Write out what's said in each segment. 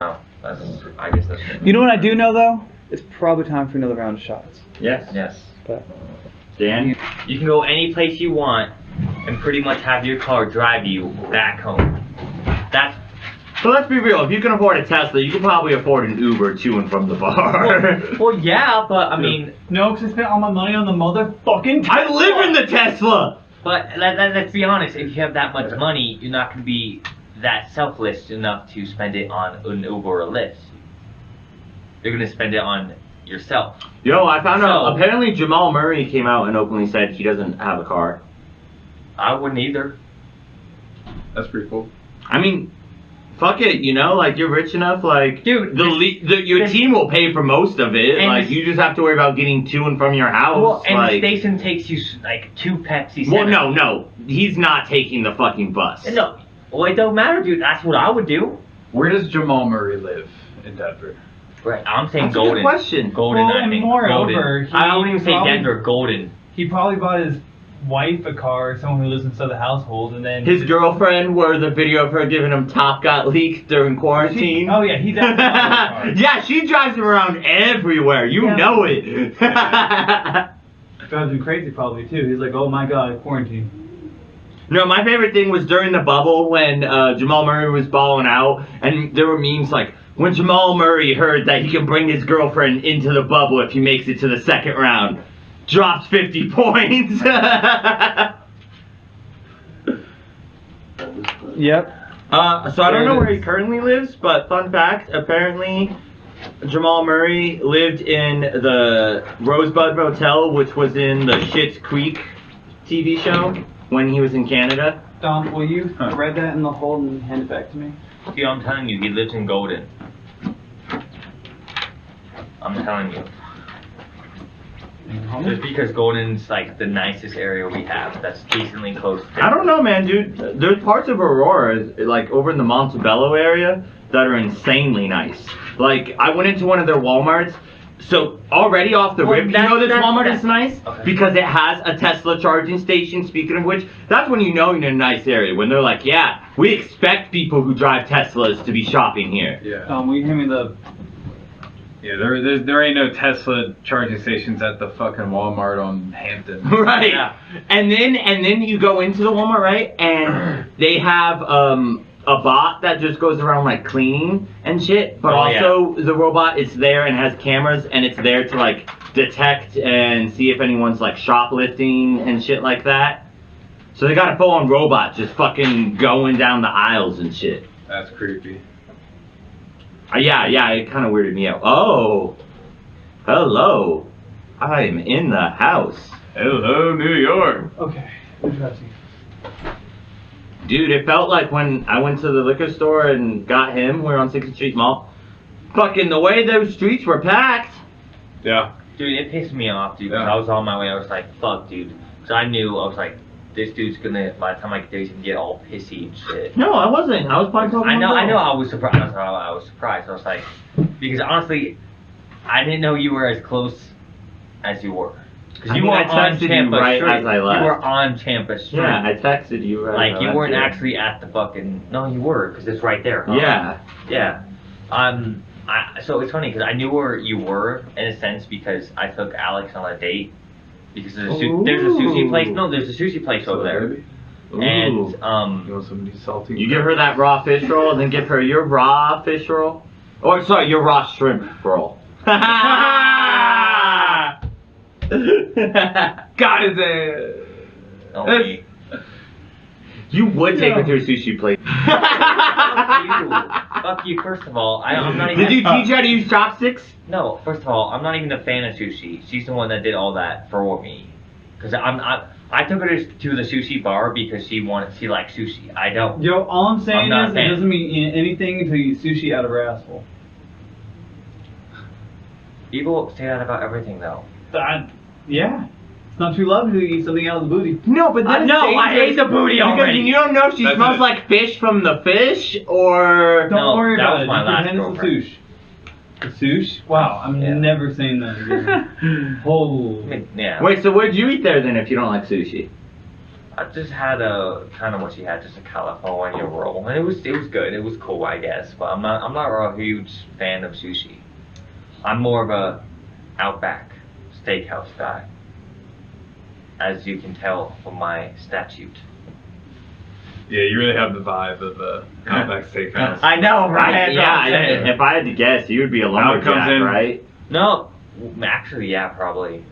Oh, I guess that's. You know what I do know though? It's probably time for another round of shots. Yes. Yes. But Dan? You can go any place you want and pretty much have your car drive you back home. That's. So let's be real, if you can afford a Tesla, you can probably afford an Uber to and from the bar. Well, yeah, but I mean. no, because I spent all my money on the motherfucking I live in the Tesla! But let's be honest, if you have that much money, you're not going to be that selfless enough to spend it on an Uber or a Lyft. You're going to spend it on yourself. Yo, I found out, apparently Jamal Murray came out and openly said he doesn't have a car. I wouldn't either. That's pretty cool. I mean, fuck it, you know, like you're rich enough, like dude, your team will pay for most of it. Like you just have to worry about getting to and from your house. Well, and like, the station takes you like 2 Pepsi. Well, no, he's not taking the fucking bus. No, well it don't matter, dude. That's what I would do. Where does Jamal Murray live in Denver? Right, I'm saying That's Golden. A good question. Golden, well, I think. moreover, Golden. I wouldn't even say Denver. Golden. He probably bought his wife a car, someone who lives inside the household, and then his girlfriend, where the video of her giving him top got leaked during quarantine. oh yeah, he definitely. Yeah, she drives him around everywhere. You know it. Drives him crazy probably too. He's like, oh my god, quarantine. No, my favorite thing was during the bubble when Jamal Murray was balling out, and there were memes like, when Jamal Murray heard that he can bring his girlfriend into the bubble if he makes it to the second round, drops 50 points. Yep. So I don't know where he currently lives, but fun fact, apparently Jamal Murray lived in the Rosebud Motel, which was in the Schitt's Creek TV show when he was in Canada. Dom, will you read that in the hole and hand it back to me? See, I'm telling you, he lives in Golden. I'm telling you. Just because Golden's like the nicest area we have, that's decently close to. I don't know, man, dude. There's parts of Aurora, like over in the Montebello area, that are insanely nice. Like, I went into one of their Walmarts. So already off the rip, you know this Walmart is nice? Okay. Because it has a Tesla charging station, speaking of which, that's when you know you're in a nice area. When they're like, yeah, we expect people who drive Teslas to be shopping here. Yeah. Will you hand me the... Yeah, there ain't no Tesla charging stations at the fucking Walmart on Hampton. Right. Yeah. And then you go into the Walmart, right? And they have a bot that just goes around like cleaning and shit. But also the robot is there and has cameras and it's there to like detect and see if anyone's like shoplifting and shit like that. So they got a full-on robot just fucking going down the aisles and shit. That's creepy. Yeah, it kind of weirded me out. Oh, hello. I'm in the house. Hello, New York. Okay. Interesting. Dude, it felt like when I went to the liquor store and got him, we were on 6th Street Mall. Fucking the way those streets were packed. Yeah. Dude, it pissed me off, dude. 'Cause Yeah. I was on my way. I was like, fuck, dude. So I knew, I was like, this dude's gonna, by the time I get there, he's gonna get all pissy and shit. No, I wasn't. I was playing Pokemon I know, Go. I was surprised. I was surprised. I was like, because honestly, I didn't know you were as close as you were. Because I you mean, were I on texted you Champa right Street. as I left. You were on Champa Street. Yeah, I texted you right. Like, as I you left weren't here. actually at the fucking, no, you were, because it's right there. Huh? Yeah. Yeah. So it's funny, because I knew where you were, in a sense, because I took Alex on a date. Because there's a sushi place. No, there's a sushi place over there. Baby? And, You want some of these salty? You give her that raw fish roll, and then give her your raw fish roll. Or, sorry, your raw shrimp roll. Got his ass. oh, me. You would take her to a sushi place. Fuck you, first of all. I'm not even. Did you teach her how to use chopsticks? No, first of all, I'm not even a fan of sushi. She's the one that did all that for me. Because I took her to the sushi bar because she likes sushi. I don't. Yo, all I'm saying not a is it fan. doesn't mean anything until you eat sushi out of her asshole. People say that about everything, though. Yeah. It's not true love until you eat something out of the booty. No, but then No, I ate the booty because already. you don't know if she That's smells it. like fish from the fish or. Don't No, worry that about was it. my Just last pretend it's a girlfriend. sushi. A sushi? Wow, I'm Yeah. never saying that again. I Holy. mean, yeah. Wait, so what did you eat there then if you don't like sushi? I just had a kind of what she had, just a California roll, and it was good. It was cool, I guess. But I'm not a huge fan of sushi. I'm more of a Outback Steakhouse guy, as you can tell from my statute. Yeah, you really have the vibe of the Outback Steakhouse. I know, right? Yeah, If I had to guess, you would be a Now it comes lumberjack, in- right? No, actually, yeah, probably.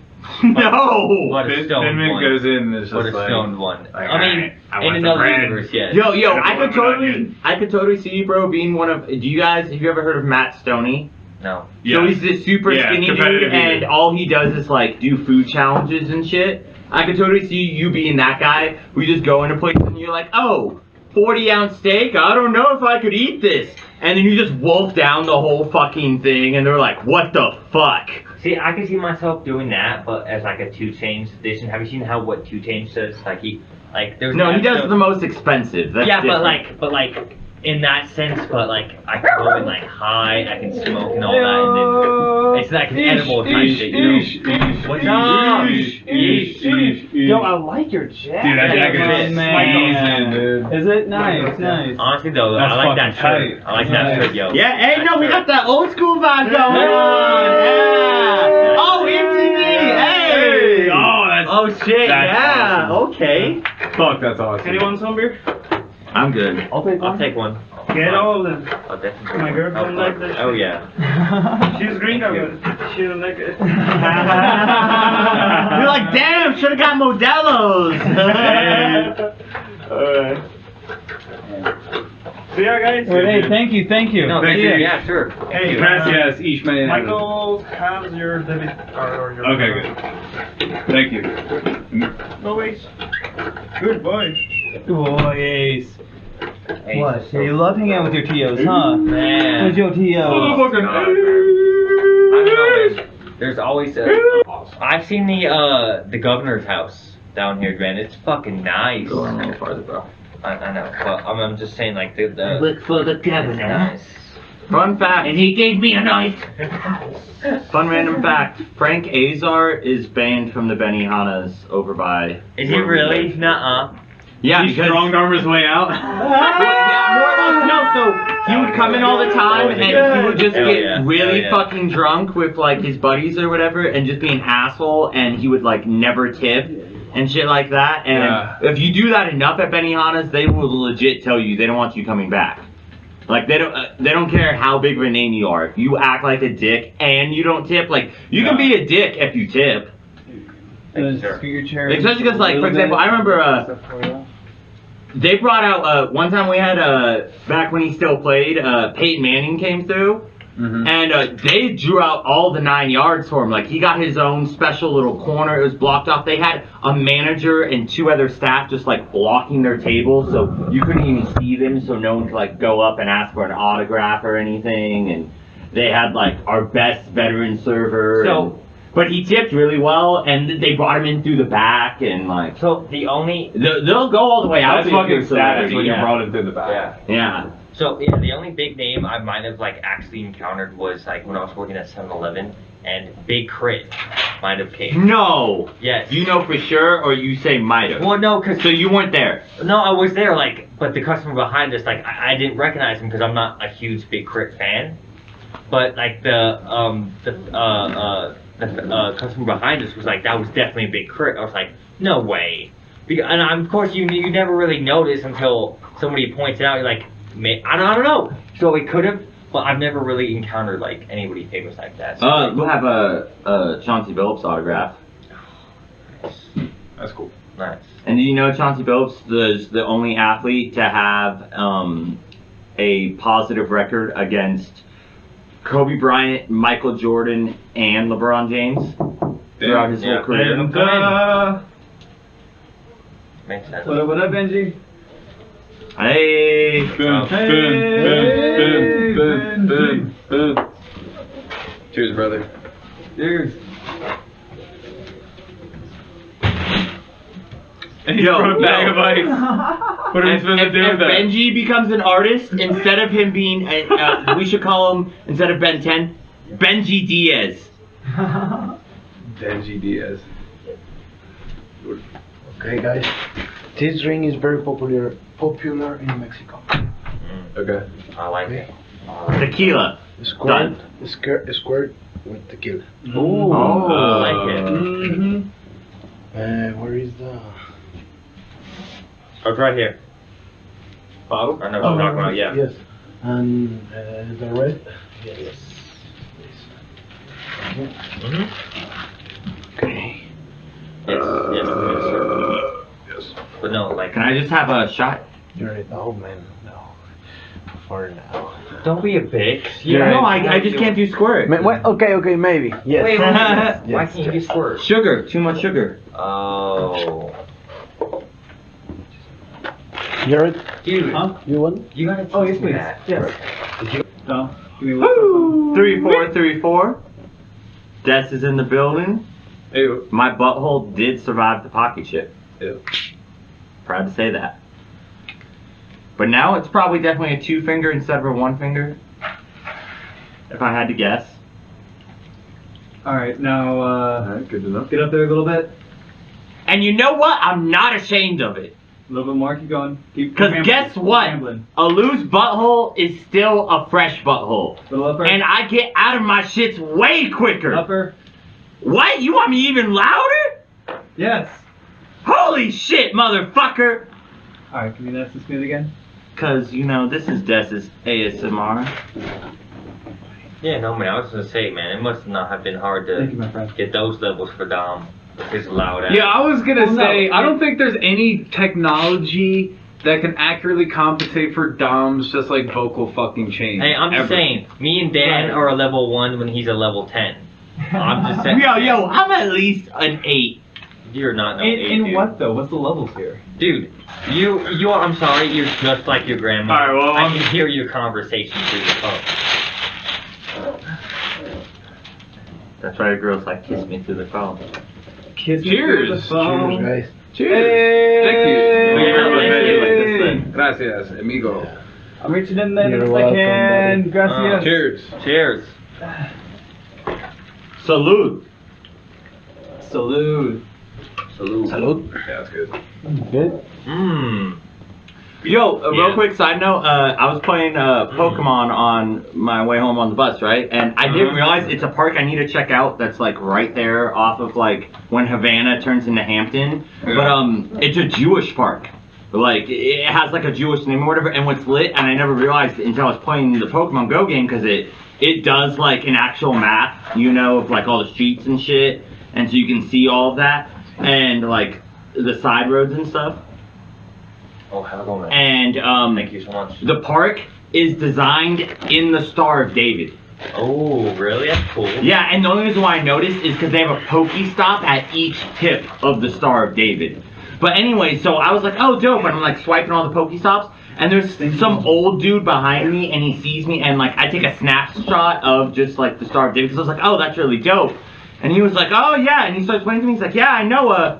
No. But a stoned Pinman one. goes in and it's But just a like, stoned one. like, I mean, alright, I in want some another bread. universe, yes. Yo, Yeah, I could totally see you, bro, being one of. Have you ever heard of Matt Stoney? No. Yeah. So he's this super Yeah, skinny dude, competitive and eater. all he does is like do food challenges and shit. I could totally see you being that guy who just go into places and you're like, oh, 40-ounce steak? I don't know if I could eat this. And then you just wolf down the whole fucking thing, and they're like, what the fuck? See, I can see myself doing that, but as like a 2 Chainz edition. Have you seen what 2 Chainz does? There's No, an he does episode- the most expensive. That's yeah, different. but like in that sense, but like I can go in like high, I can smoke and all that, and then it's like an edible type shit, you know? What's up? Yo, I like your jacket. Dude, that jacket Yeah, is man. dude. Is it? Nice, nice. Honestly though, That's I like that fucking shirt. tight. I like that shirt, yo. Yeah, hey, no, we got that old school vibe going on. Yeah. Yeah. Oh, MTV. Hey. Oh, that's. Oh shit. That's Yeah. awesome. Okay. Fuck, that's awesome. Anyone some beer? I'm good. I'll take I'll take one. Get all of them. I'll definitely. My girlfriend fuck. like that Oh shit. yeah. She's green, but she don't like it. You're like, damn, should have got Modelo's. Alright. See ya, guys. Hey, thank you. No, thank you. Yeah, sure. Hey, Gracias, Ishmael. Michael has your debit card or your. Okay, good. Thank you. No waste. Good boy. Boys. Hey, What? so- You love hanging out with your TOs, huh? Man. Who's your TO? Motherfucking. I don't know. There's always I've seen the governor's house down here, Grant. It's fucking nice. Go on a little farther, bro. I know, but I'm just saying, like the Look for the it's governor. nice. Fun fact. And he gave me a knife. Fun random fact. Frank Azar is banned from the Benihanas over by. Is he really? Nuh-uh. Yeah, He because. strong arm his way out. Yeah, more or less, no, so he would come in all the time and he would just Hell get yeah. really Hell yeah. fucking drunk with like his buddies or whatever and just be an asshole and he would like never tip and shit like that. And Yeah. if you do that enough at Benihana's, they will legit tell you they don't want you coming back. Like they don't care how big of a name you are. If you act like a dick and you don't tip, like you can be a dick if you tip. Sure. Especially because, like, for example, I remember they brought out one time we had back when he still played. Peyton Manning came through, and they drew out all the 9 yards for him. Like he got his own special little corner. It was blocked off. They had a manager and 2 other staff just like blocking their table, so you couldn't even see them. So no one could like go up and ask for an autograph or anything. And they had like our best veteran server. So. But he tipped really well, and they brought him in through the back, and like So the only they'll go all the way out. That's if you're fucking a celebrity, status when you yeah. brought him through the back. yeah. Yeah. So yeah, the only big name I might have like actually encountered was like when I was working at 7-Eleven and Big Crit might have came. No. Yes. You know for sure, or you say might have. Well, no, cause So you weren't there. no, I was there. Like, but the customer behind us, like, I didn't recognize him because I'm not a huge Big Crit fan. But like the customer behind us was like, that was definitely a Big Crit. I was like, no way. And of course, you never really notice until somebody points it out. You're like, I don't know. So it could have, but I've never really encountered like anybody famous like that. So, We'll have a Chauncey Billups autograph. That's cool. nice. And do you know Chauncey Billups is the only athlete to have a positive record against Kobe Bryant, Michael Jordan, and LeBron James throughout his Yeah. whole career? Makes sense. What up, Benji? Hey. Boom, Hey, boom, boom, boom, boom, boom. Cheers, brother. Cheers. And he Yo, brought a bag yo. of ice. What are we If, supposed to if, do if with that? Benji becomes an artist, instead of him being, we should call him, instead of Ben 10, Benji Diaz. Benji Diaz. Okay, guys. This drink is very popular in Mexico. Okay. I like it. Tequila. Squirt with tequila. Ooh, I like it. Mm-hmm. Where is the Oh, it's right here. Bottle? I know what you're talking about, yeah. Yes. And the red? Yes. Mm-hmm. Okay. Yes. But no, like, Can I just have a shot? You're right. Oh man, no. For now. don't be a bitch. No, I just can't do squirt. Okay, maybe. Yes. Wait, Yes, why yes, can't you yes. get squirt? Sugar, too much sugar. Oh. Jared, Dude, Huh? you want? you gotta teach Oh, yes, me please. that. Yes. No. Give me one. 3434. Des is in the building. Ew. My butthole did survive the pocket chip. Ew. Proud to say that. But now it's probably definitely a 2 finger instead of a 1 finger. If I had to guess. Alright, now, Alright, good to know. get up there a little bit. And you know what? I'm not ashamed of it. A little bit more, keep going. Keep Because rambling, guess keep what? rambling. A loose butthole is still a fresh butthole. Little upper. And I get out of my shits way quicker. Upper. What? You want me even louder? Yes. Holy shit, motherfucker! Alright, can you nice and smooth again? Cause you know this is Des's ASMR. Yeah, no, man, I was gonna say, man, it must not have been hard Thank you, to my friend. get those levels for Dom with his loud ass. Yeah, I was gonna Well, no, say, I it- don't think there's any technology that can accurately compensate for Dom's just like vocal fucking change. Hey, I'm just ever. saying, me and Dan are a level 1 when he's a level 10. I'm just saying. Yo, I'm at least an 8. You're not no In, 8, in dude. what though? What's the levels here? Dude, you are, I'm sorry, you're just like your grandma. Alright, well, I can hear your conversation through the phone. That's why girls like kiss me through the phone. Kiss me Cheers. through the phone. Cheers, guys. Cheers. Hey. Thank you. Hey. Gracias, amigo. I'm reaching in there You're as I welcome, can. buddy. Gracias. Cheers. Cheers. Salute. Salute. Salute. Salud. Yeah, that's good. Good. Mmm. Yo, a real Yeah. quick side note, I was playing Pokemon on my way home on the bus, right? And I didn't realize it's a park I need to check out that's like right there off of like when Havana turns into Hampton. But it's a Jewish park. Like it has like a Jewish name or whatever, and what's lit, and I never realized it until I was playing the Pokemon Go game because it does like an actual map, you know, of like all the streets and shit, and so you can see all of that and like the side roads and stuff. Oh, hello, man. And Thank you so much. the park is designed in the Star of David. Oh, really? That's cool. Yeah, and the only reason why I noticed is because they have a Pokestop at each tip of the Star of David. But anyway, so I was like, oh, dope, and I'm like swiping all the Pokestops, and there's some old dude behind me, and he sees me, and like I take a snapshot of just like the Star of David, because I was like, oh, that's really dope. And he was like, oh yeah, and he starts explaining to me, he's like, yeah, I know,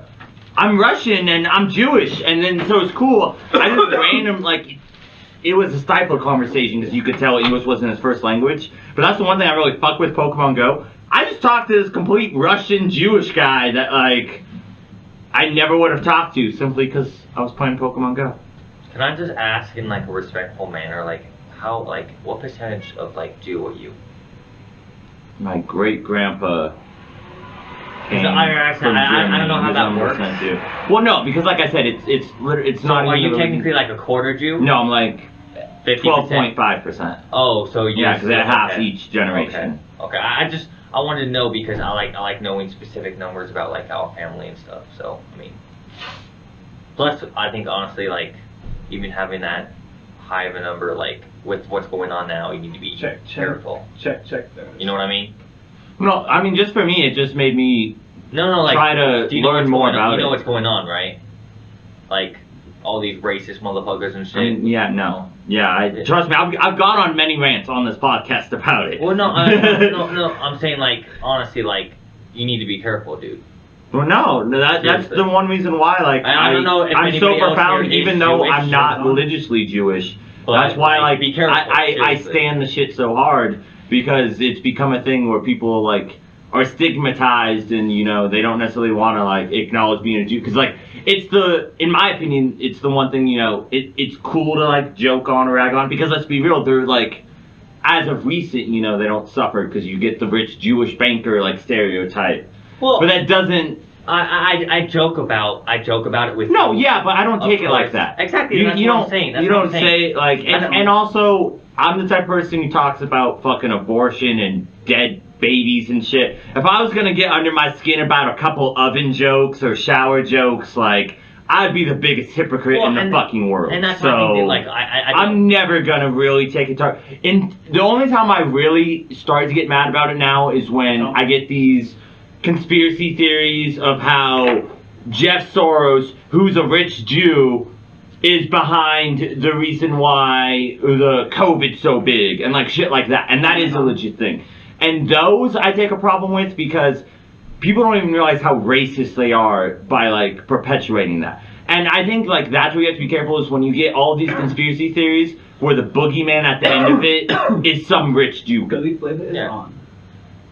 I'm Russian and I'm Jewish, and then so it's cool. I just random like it was a stifled conversation because you could tell English wasn't his first language. But that's the one thing I really fuck with Pokemon Go. I just talked to this complete Russian Jewish guy that like I never would have talked to simply because I was playing Pokemon Go. Can I just ask in like a respectful manner, like how, like what percentage of like Jew are you? My great grandpa. I don't know how that works. Well, no, because like I said, it's So not. are even you really- technically like a quarter Jew? No, I'm like 50%? 12.5%. Oh, so you Yeah, because it half okay. each generation. Okay, I wanted to know because I like knowing specific numbers about like our family and stuff. So I mean, plus I think honestly like even having that high of a number like with what's going on now, you need to be careful. Check there. You know what I mean? No, I mean just for me, it just made me No, like try to do you know learn what's more going on? about You know it. what's going on, right? Like all these racist motherfuckers and shit. I mean, yeah, no, yeah. Trust me, I've gone on many rants on this podcast about it. Well, no, I'm saying like honestly, like you need to be careful, dude. Well, no, that's Seriously. the one reason why. Like, I don't know if I'm so anybody else profound, here is even though Jewish I'm or not not. religiously Jewish. But, That's why, like, like, be careful, I seriously. stand the shit so hard because it's become a thing where people like are stigmatized, and they don't necessarily want to like acknowledge being a Jew, because like in my opinion, it's the one thing it's cool to like joke on or rag on, because let's be real, they're like, as of recent, they don't suffer because you get the rich Jewish banker like stereotype. Well, but that doesn't. I joke about it with. No, yeah, but I don't take it like that. Exactly. That's what I'm saying. You don't say like, and also I'm the type of person who talks about fucking abortion and dead babies and shit. If I was gonna get under my skin about a couple oven jokes or shower jokes, like, I'd be the biggest hypocrite in the fucking world. And that's so, my thing. Like, I'm never gonna really take it to. And the only time I really start to get mad about it now is when I get these conspiracy theories of how Jeff Soros, who's a rich Jew, is behind the reason why the COVID's so big and like shit like that. And that is a legit thing. And those I take a problem with, because people don't even realize how racist they are by like perpetuating that. And I think like that's where you have to be careful, is when you get all these conspiracy theories where the boogeyman at the end of it is some rich Jew. Billy Flavor is on.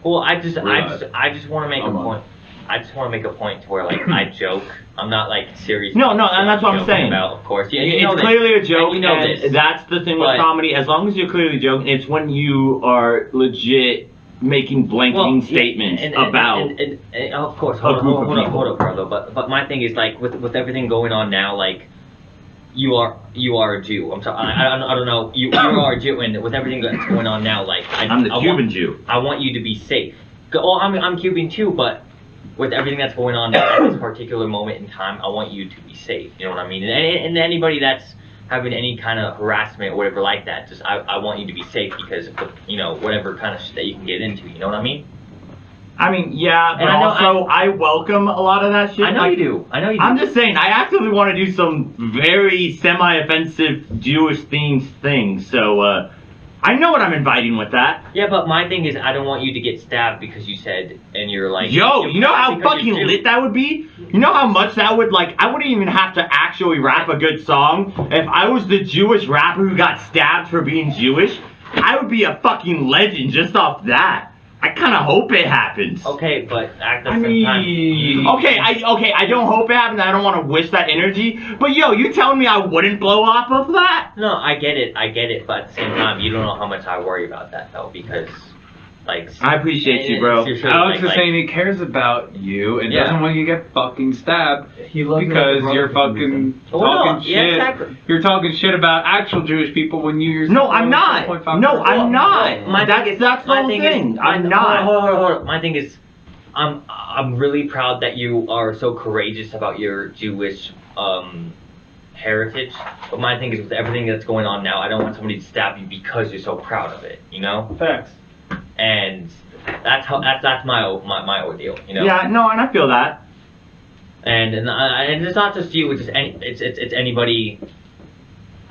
Well, I just want to make a point. I just want to make a point to where like I joke. I'm not like serious. No, and that's what I'm saying. About, of course, yeah, it's clearly a joke. And that's the thing with comedy. As long as you're clearly joking, it's when you are legit making blanking statements about. Of course, hold up, brother. But my thing is like with everything going on now, like. You are a Jew. I'm sorry. I don't know. You are a Jew, and with everything that's going on now, like I'm the Cuban Jew. I want you to be safe. Oh, I'm Cuban too, but with everything that's going on at this particular moment in time, I want you to be safe. You know what I mean? And anybody that's having any kind of harassment or whatever like that, just I want you to be safe, because of whatever kind of shit that you can get into. You know what I mean? I mean, yeah, but I welcome a lot of that shit. I know you do. I'm just saying, I actively want to do some very semi-offensive Jewish-themed things, so I know what I'm inviting with that. Yeah, but my thing is, I don't want you to get stabbed because you said, and you're like... Yo, you know how fucking lit that would be? You know how much that would, like, I wouldn't even have to actually rap a good song. If I was the Jewish rapper who got stabbed for being Jewish, I would be a fucking legend just off that. I kind of hope it happens. Okay, but at the same time... Okay, I don't hope it happens. I don't want to wish that energy. But yo, you telling me I wouldn't blow off of that? No, I get it. But at the same time, you don't know how much I worry about that, though, because... Like, I appreciate you, bro. Alex is saying he cares about you and doesn't want you to get fucking stabbed because you're fucking talking shit. Yeah, exactly. You're talking shit about actual Jewish people when you yourself. No, I'm not. No, I'm not. That's the whole thing. I'm not. Hold on. My thing is, I'm really proud that you are so courageous about your Jewish heritage. But my thing is, with everything that's going on now, I don't want somebody to stab you because you're so proud of it. You know? Facts. And that's my ordeal, Yeah, no, and I feel that. And it's not just you; it's just it's anybody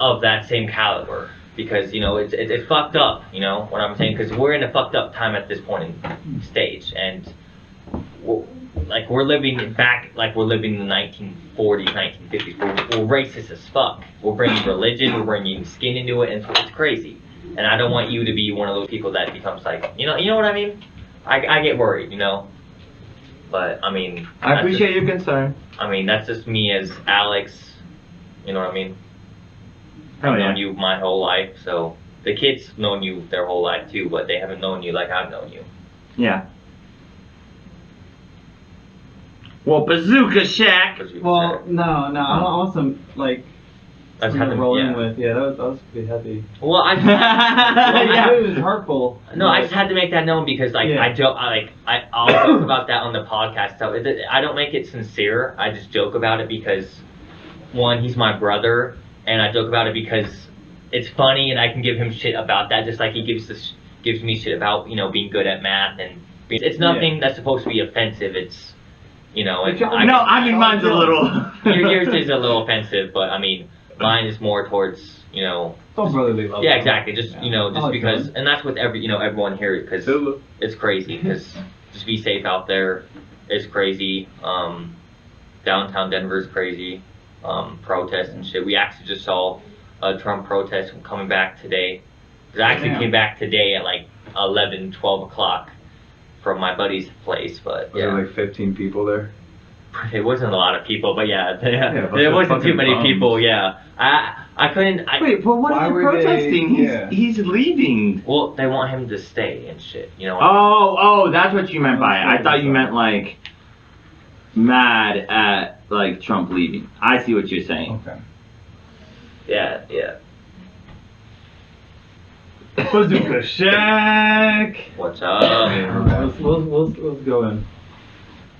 of that same caliber, because it's fucked up. You know what I'm saying? Because we're in a fucked up time at this point in stage, and we're living in the 1940s, 1950s. We're racist as fuck. We're bringing religion, we're bringing skin into it, and it's crazy. And I don't want you to be one of those people that becomes like, you know what I mean? I get worried, But, I mean... I appreciate your concern. I mean, that's just me as Alex, you know what I mean? I've known you my whole life, so... The kids known you their whole life, too, but they haven't known you like I've known you. Yeah. Well, Bazooka Shack! Well, no, I want some, like... That's how rolling with. Yeah, that was pretty heavy. Well, I it was hurtful. No, I just had to make that known because I'll joke about that on the podcast. So I don't make it sincere. I just joke about it because one, he's my brother, and I joke about it because it's funny and I can give him shit about that, just like he gives me shit about being good at math, and it's nothing that's supposed to be offensive. It's I mean mine's a little. Yours is a little offensive, but I mean. Mine is more towards, brotherly love. Yeah, exactly. Just, just because, and that's with everyone here, because it's crazy, because just be safe out there. It's crazy. Downtown Denver is crazy. Protests and shit. We actually just saw a Trump protest coming back today. It actually came back today at like 11, 12 o'clock. from my buddy's place, but Was yeah. there like 15 people there? It wasn't a lot of people, but yeah, Yeah, but there the wasn't too fucking many bums. people. Yeah, I couldn't. Wait, but what Why are you were they- protesting? yeah. He's leaving. Well, they want him to stay and shit. You know. Oh, that's what you meant by it. I That's thought you right. meant like mad at like Trump leaving. I see what you're saying. Okay. Yeah, yeah. Bazooka Shack. What's up? Let's go in.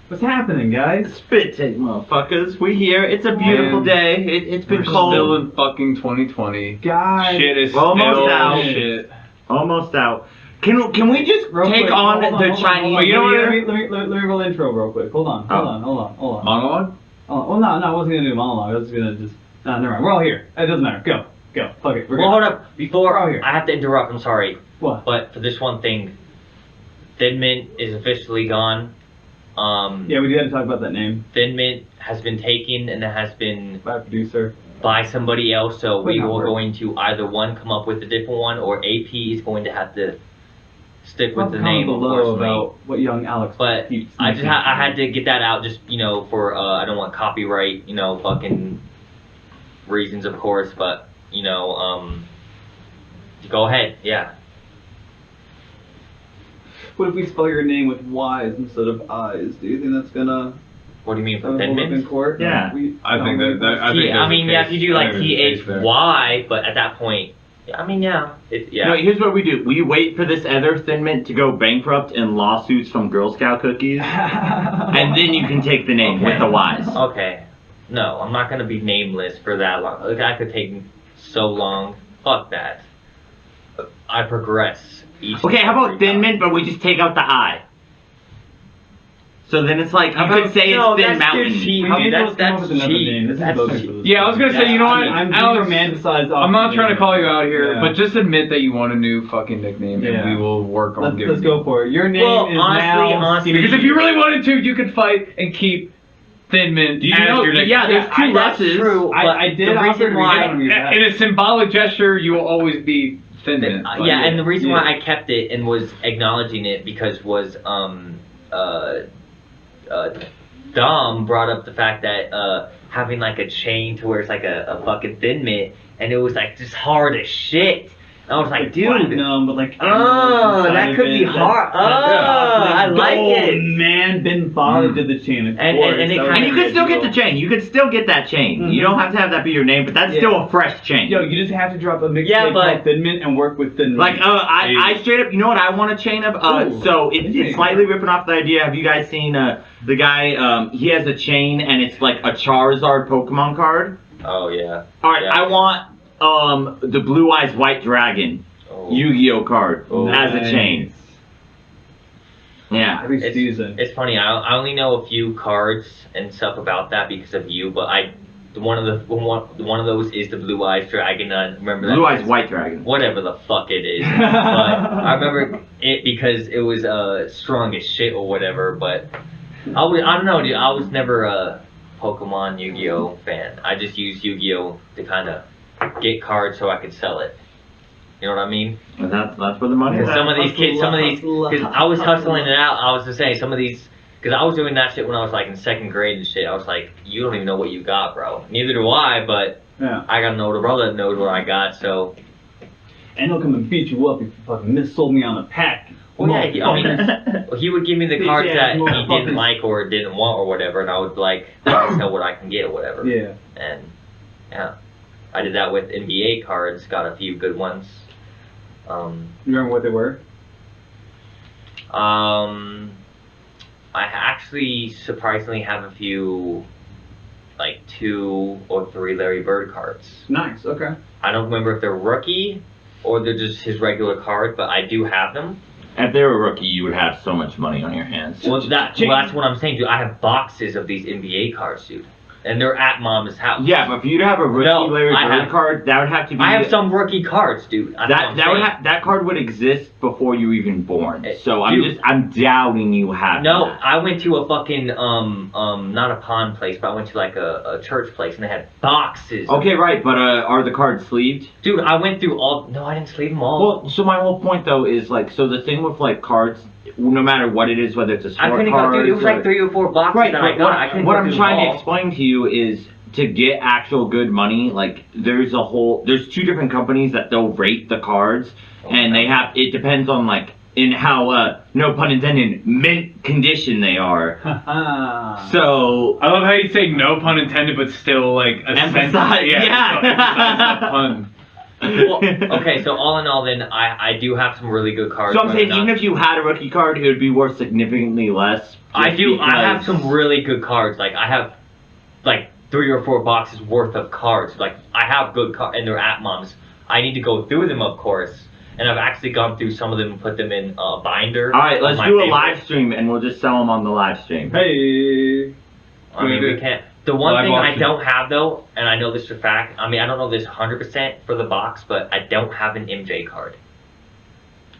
What's happening, guys? Spit take, motherfuckers. We here. It's a beautiful Man. day. It's been We're cold. still in fucking 2020. Guys. Shit is Almost still out. shit. Almost out. Can we just Real take quick, on hold the hold Chinese Wait, you know New what? Year? Let me roll intro real quick. Hold on. Monologue? Oh, well, no, I wasn't gonna do a monologue. I was gonna just. Never mind. We're all here. It doesn't matter. Go. Fuck it. We're Well, good. hold up. Before We're all here. I have to interrupt. I'm sorry, What? but for this one thing, Thin Mint is officially gone. Yeah, we had to talk about that name. Thin Mint has been taken and it has been By producer. by somebody else. So we Wait, no, were we're- going to either one come up with a different one, or AP is going to have to stick with the Comment name. below Unfortunately. about what young Alex But keeps I just making. I had to get that out, just for I don't want copyright, fucking reasons, of course. But go ahead, yeah. What if we spell your name with Y's instead of I's? Do you think that's gonna What do you mean for hold Thin up in Mint? court? Yeah. I think that I think Yeah, there's I mean, a yeah, case. if you do I like think there's a case there. THY, but at that point, I mean, yeah, yeah. No, here's what we do. We wait for this other Thin Mint to go bankrupt in lawsuits from Girl Scout cookies, and then you can take the name with the Y's. Okay. No, I'm not gonna be nameless for that long. Like, that could take so long. Fuck that. I progress. Okay, how about Thin Mint, but we just take out the I? So then it's like, you could say it's Thin Mountain. We need to come up That's with another cheap. name. This is That's bogus cheap. for this. Yeah, I was gonna say, you know what, I'm Alex, romanticized. I'm not trying to call you out here, Yeah. but just admit that you want a new fucking nickname, Yeah. and we will work on giving Let's go for it. Your name Well, is honestly, Because if you really wanted to, you could fight and keep Thin Mint Do you as know? your nickname. Yeah, there's two That's Russes. true. I but did the also reason agree why. on that. In a symbolic gesture, you will always be Thin Mint. Like, Yeah, and the reason Yeah. why I kept it and was acknowledging it because was Dom brought up the fact that having like a chain to where it's like a fucking Thin Mint, and it was like just hard as shit. And I was like, dude, platinum, but like oh, emeralds that inside could of be it. hard. That's I like gold, it. Man, Ben Father did the chain. Of And- course. and it That was kinda- And you a could still big get the deal. chain. You could still get that chain. Mhm. You don't have to have that be your name, but that's Yeah. still a fresh chain. Yo, you just have to drop a mixtape Yeah, but- called Thin Mint and work with Thin Mint. Like, I straight up, you know what I want a chain of? Ooh. So it's Okay. slightly ripping off the idea. Have you guys seen the guy? He has a chain and it's like a Charizard Pokemon card. Oh yeah. All right, Yeah. I want the Blue Eyes White Dragon Oh. Yu-Gi-Oh card Oh. as a chain. Yeah. Every It's- season. It's funny. I only know a few cards and stuff about that because of you, but one of those is the Blue Eyes Dragon. I remember that. Blue Eyes White Dragon. Whatever the fuck it is. But I remember it because it was strong as shit or whatever. But I don't know, dude. I was never a Pokemon Yu-Gi-Oh fan. I just used Yu-Gi-Oh to kind of get cards so I could sell it. You know what I mean? And that's where the money is. Because some of these kids, because I was hustling it out. I was just saying some of these. Because I was doing that shit when I was like in second grade and shit. I was like, you don't even know what you got, bro. Neither do I, but Yeah. I got an older brother that knows what I got, so. And he'll come and beat you up if you fucking missold me on a pack. Well, yeah, I mean, he would give me the These cards ass that he motherfuckers. didn't like or didn't want or whatever, and I would like tell what I can get or whatever. Yeah. And yeah, I did that with NBA cards. Got a few good ones. You remember what they were? I actually surprisingly have a few, like 2 or 3 Larry Bird cards. Nice. Okay. I don't remember if they're rookie or they're just his regular card, but I do have them. If they were a rookie, you would have so much money on your hands. Well, that's what I'm saying, dude. I have boxes of these NBA cards, dude. and they're at mom's house. Yeah, but for you to have a rookie No, Larry I Bird have- card, that would have to be. I have some rookie cards, dude. That card would exist before you were even born. So Dude. I'm doubting you have. No, that. I went to a fucking not a pawn place, but I went to like a church place, and they had boxes. Okay, right, but are the cards sleeved? Dude, I went through all. No, I didn't sleeve them all. Well, so my whole point though is like, so the thing with like cards, no matter what it is, whether it's a I sport couldn't card, go, dude. It was like 3 or 4 boxes right. that I But got. I couldn't what go I'm through trying them to all. explain to you is to get actual good money. Like there's 2 different companies that they'll rate the cards, and they have it depends on like in how no pun intended mint condition they are. So I love how you say no pun intended, but still like a Emphasize, sentence. yeah. So emphasize the pun. Well, okay, so all in all, then I do have some really good cards. So I'm but saying not- even if you had a rookie card, it would be worth significantly less. I just do. I have because- some really good cards. Like I have, like 3 or 4 boxes worth of cards. Like I have good cards, and they're at mom's. I need to go through them, of course, and I've actually gone through some of them and put them in a binder. All right, of let's my do a favorites. live stream and we'll just sell them on the live stream. Hey. I mean, we can't. The one Live thing I auction. don't have though, and I know this for a fact. I mean, I don't know this 100% for the box, but I don't have an MJ card.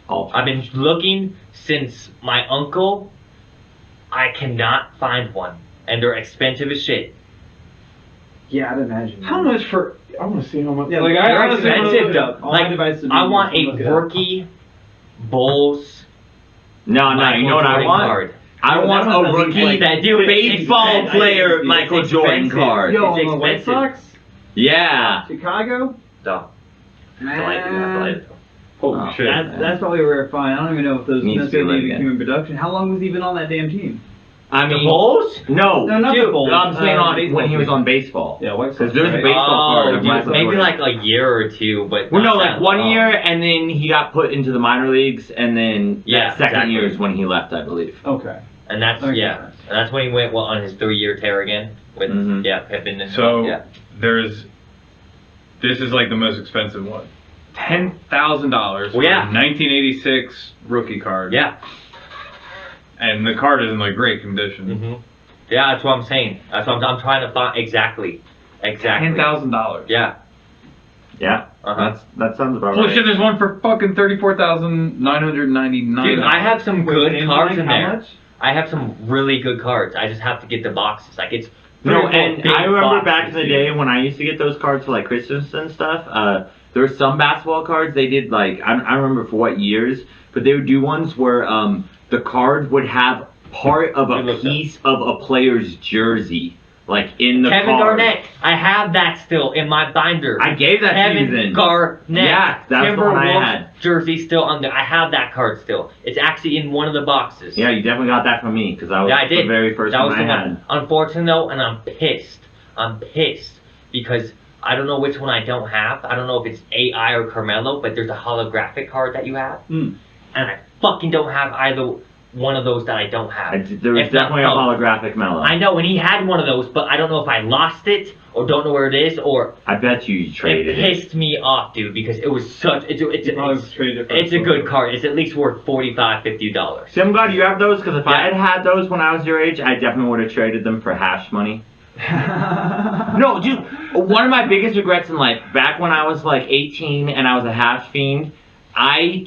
I've been looking since my uncle. I cannot find one, and they're expensive as shit. Yeah, I'd imagine. How much for? I want to see how much. Yeah, Like, I They're honestly wanna expensive. look it up. All my devices I are want look it a up. rookie Bulls. No, you know what I Jordan want? Card. I Yo, want that one a doesn't rookie like that, dude, baseball it's expensive. player It's Michael Jordan expensive. card. Yo, It's on the White expensive. Sox, Yeah. Chicago. Duh. Man. Holy Oh, shit. That's probably a rare find. I don't even know if those Needs to necessarily be even again. came in production. How long was he even on that damn team? I The mean, Bulls? no, No, not dude, the Bulls. I'm saying on baseball when he was team. on baseball. Yeah, White Sox. Because there's a right? baseball card of dude, Michael maybe Jordan. like a year or 2, but Well, no, not like that 1 long. year, and then he got put into the minor leagues, and then Yeah, that second exactly. year is when he left, I believe. Okay. And that's Okay. yeah, and that's when he went on his 3-year tear again with Mhm. Pippen and So yeah. this is like the most expensive one. $10,000 Well, yeah. for a 1986 rookie card. Yeah. And the card is in like great condition. hmm Yeah, that's what I'm saying. That's what I'm trying to find exactly. $10,000. Yeah. Yeah, Uh-huh. that sounds about Holy right. shit! There's one for fucking $34,999. Dude, I have some good And cards like in how there. much? I have some really good cards. I just have to get the boxes. Like it's three No, or four and big I remember boxes, back in the dude. day when I used to get those cards for like Christmas and stuff. There were some basketball cards they did like I don't remember for what years, but they would do ones where the card would have part of Good a look, piece of a player's jersey, like in the Kevin card. Garnett. I have that still in my binder. I gave that to you Kevin then. Garnett. Yeah, that's the one I Timberwolves had. jersey still on there. I have that card still. It's actually in one of the boxes. Yeah, you definitely got that from me because I was Yeah, I did. the very first that one was I the had. one. Unfortunately though, and I'm pissed. I'm pissed because I don't know which one I don't have. I don't know if it's AI or Carmelo, but there's a holographic card that you have, Mm. and I fucking don't have either one of those that I don't have. There was If not definitely a both. holographic Mellow. I know, and he had one of those, but I don't know if I lost it or don't know where it is, or I bet you it traded it. pissed me off, dude, because it was such. It's Probably traded it for it's a a good photo. card. It's at least worth $45-$50. See, I'm glad you have those because if I Yeah. had those when I was your age, I definitely would have traded them for hash money. No, dude, one of my biggest regrets in life, back when I was like 18 and I was a hash fiend, I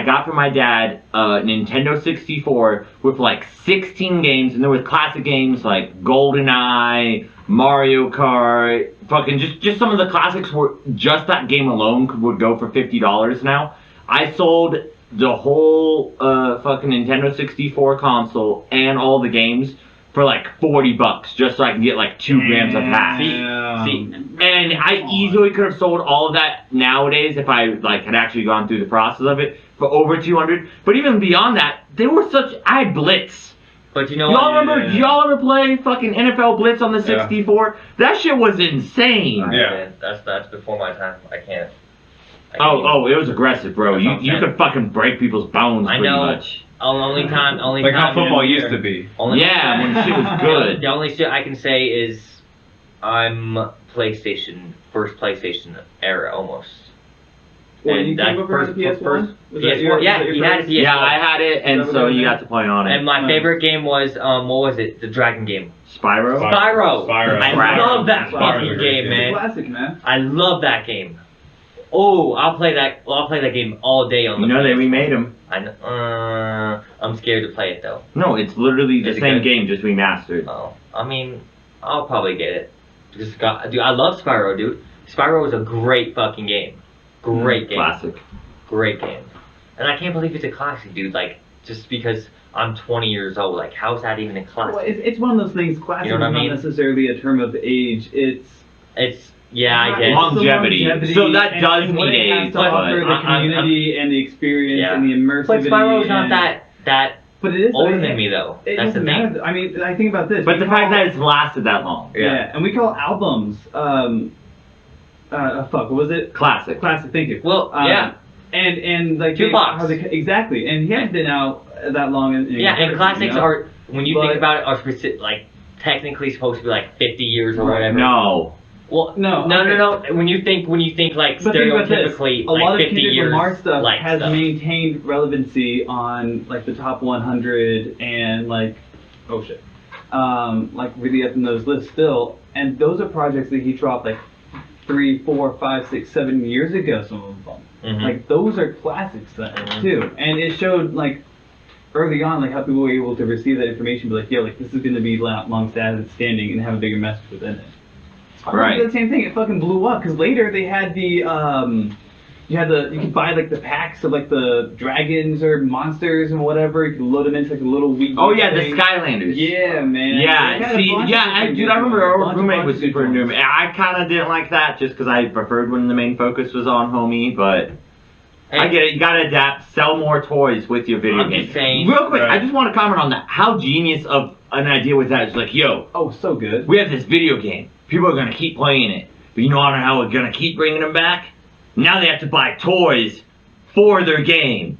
got from my dad a Nintendo 64 with like 16 games, and there was classic games like GoldenEye, Mario Kart, fucking just some of the classics were, just that game alone would go for $50 now. I sold the whole fucking Nintendo 64 console and all the games for like $40 just so I can get like 2 grams of hash. See, and I easily could have sold all of that nowadays if I like had actually gone through the process of it for over 200. But even beyond that, they were such. I had Blitz. But you know Y'all what? remember? Y'all ever play fucking NFL Blitz on the 64? That shit was insane. Alright, Yeah. man, that's before my time. I can't. Oh, it was aggressive, bro. That's what I'm You saying. could fucking break people's bones I pretty know. much. Only time. Like how football used to be. Yeah, when shit was good. The only shit I can say is I'm first PlayStation era almost. Well, and you that came over on first the PS1? Was that PS1, your- yeah, was that your he had a first? PS1. Yeah, I had it, and so you got to play on it. And my Nice. favorite game was what was it? The Dragon game. Spyro? Spyro. Spyro. I Spyro. love that Spyro's fucking a great game, It's a man. classic, man. I love that game. Oh, I'll play that. Well, I'll play that game all day on the. You know they PS4. remade them. I'm scared to play it though. No, it's literally the Is it same good? game, just remastered. Oh, I mean, I'll probably get it. Dude, I love Spyro, dude. Spyro is a great fucking game. Great game. Classic. Great game. And I can't believe it's a classic, dude. Like, just because I'm 20 years old, like, how's that even a classic? Well, it's one of those things. Classic You know what is I mean? not necessarily a term of age. It's yeah, I guess. Longevity. So that and does what need it has age, to but offer the community and the experience Yeah. and the immersiveness. But Spyro's not that But it is older like- than me, though. It That's the doesn't thing. matter. I mean, I think about this. But We the call- fact that it's lasted that long. yeah, and we call albums. Fuck, what was it? Classic. Classic. Thank you. Well, yeah. And like Tupac. exactly, and he hadn't been out that long. In Yeah, and comparison, classics you know? are, when you But- think about it, are like technically supposed to be like 50 years or whatever. No. Well, No, no, okay. no. When you think like But think about this. stereotypically, A like lot of 50 Kendrick years, Lamar stuff like has stuff. maintained relevancy on like the top 100 and like like really up in those lists still. And those are projects that he dropped like 3, 4, 5, 6, 7 years ago. Some of them, Mhm. like those are classics then Mhm. too. And it showed like early on like how people were able to receive that information, be like, yeah, like this is going to be long standing and have a bigger message within it. Right. Did the same thing. It fucking blew up because later they had the you could buy like the packs of like the dragons or monsters and whatever. You could load them into like a little Wii. Oh yeah, the thing. Skylanders. Yeah, man. They Yeah, had a see, bunch yeah, of different dude, good I remember ones. our Bunch of roommate was good super ones. new. I kind of didn't like that just because I preferred when the main focus was on homie, but I get it. You gotta adapt, sell more toys with your video I'm game. just saying- Real quick, I Right. just want to comment on that. How genius of an idea was that? It's like, yo, Oh, so good. we have this video game. People are gonna keep playing it, but you know how we're gonna keep bringing them back? Now they have to buy toys for their game.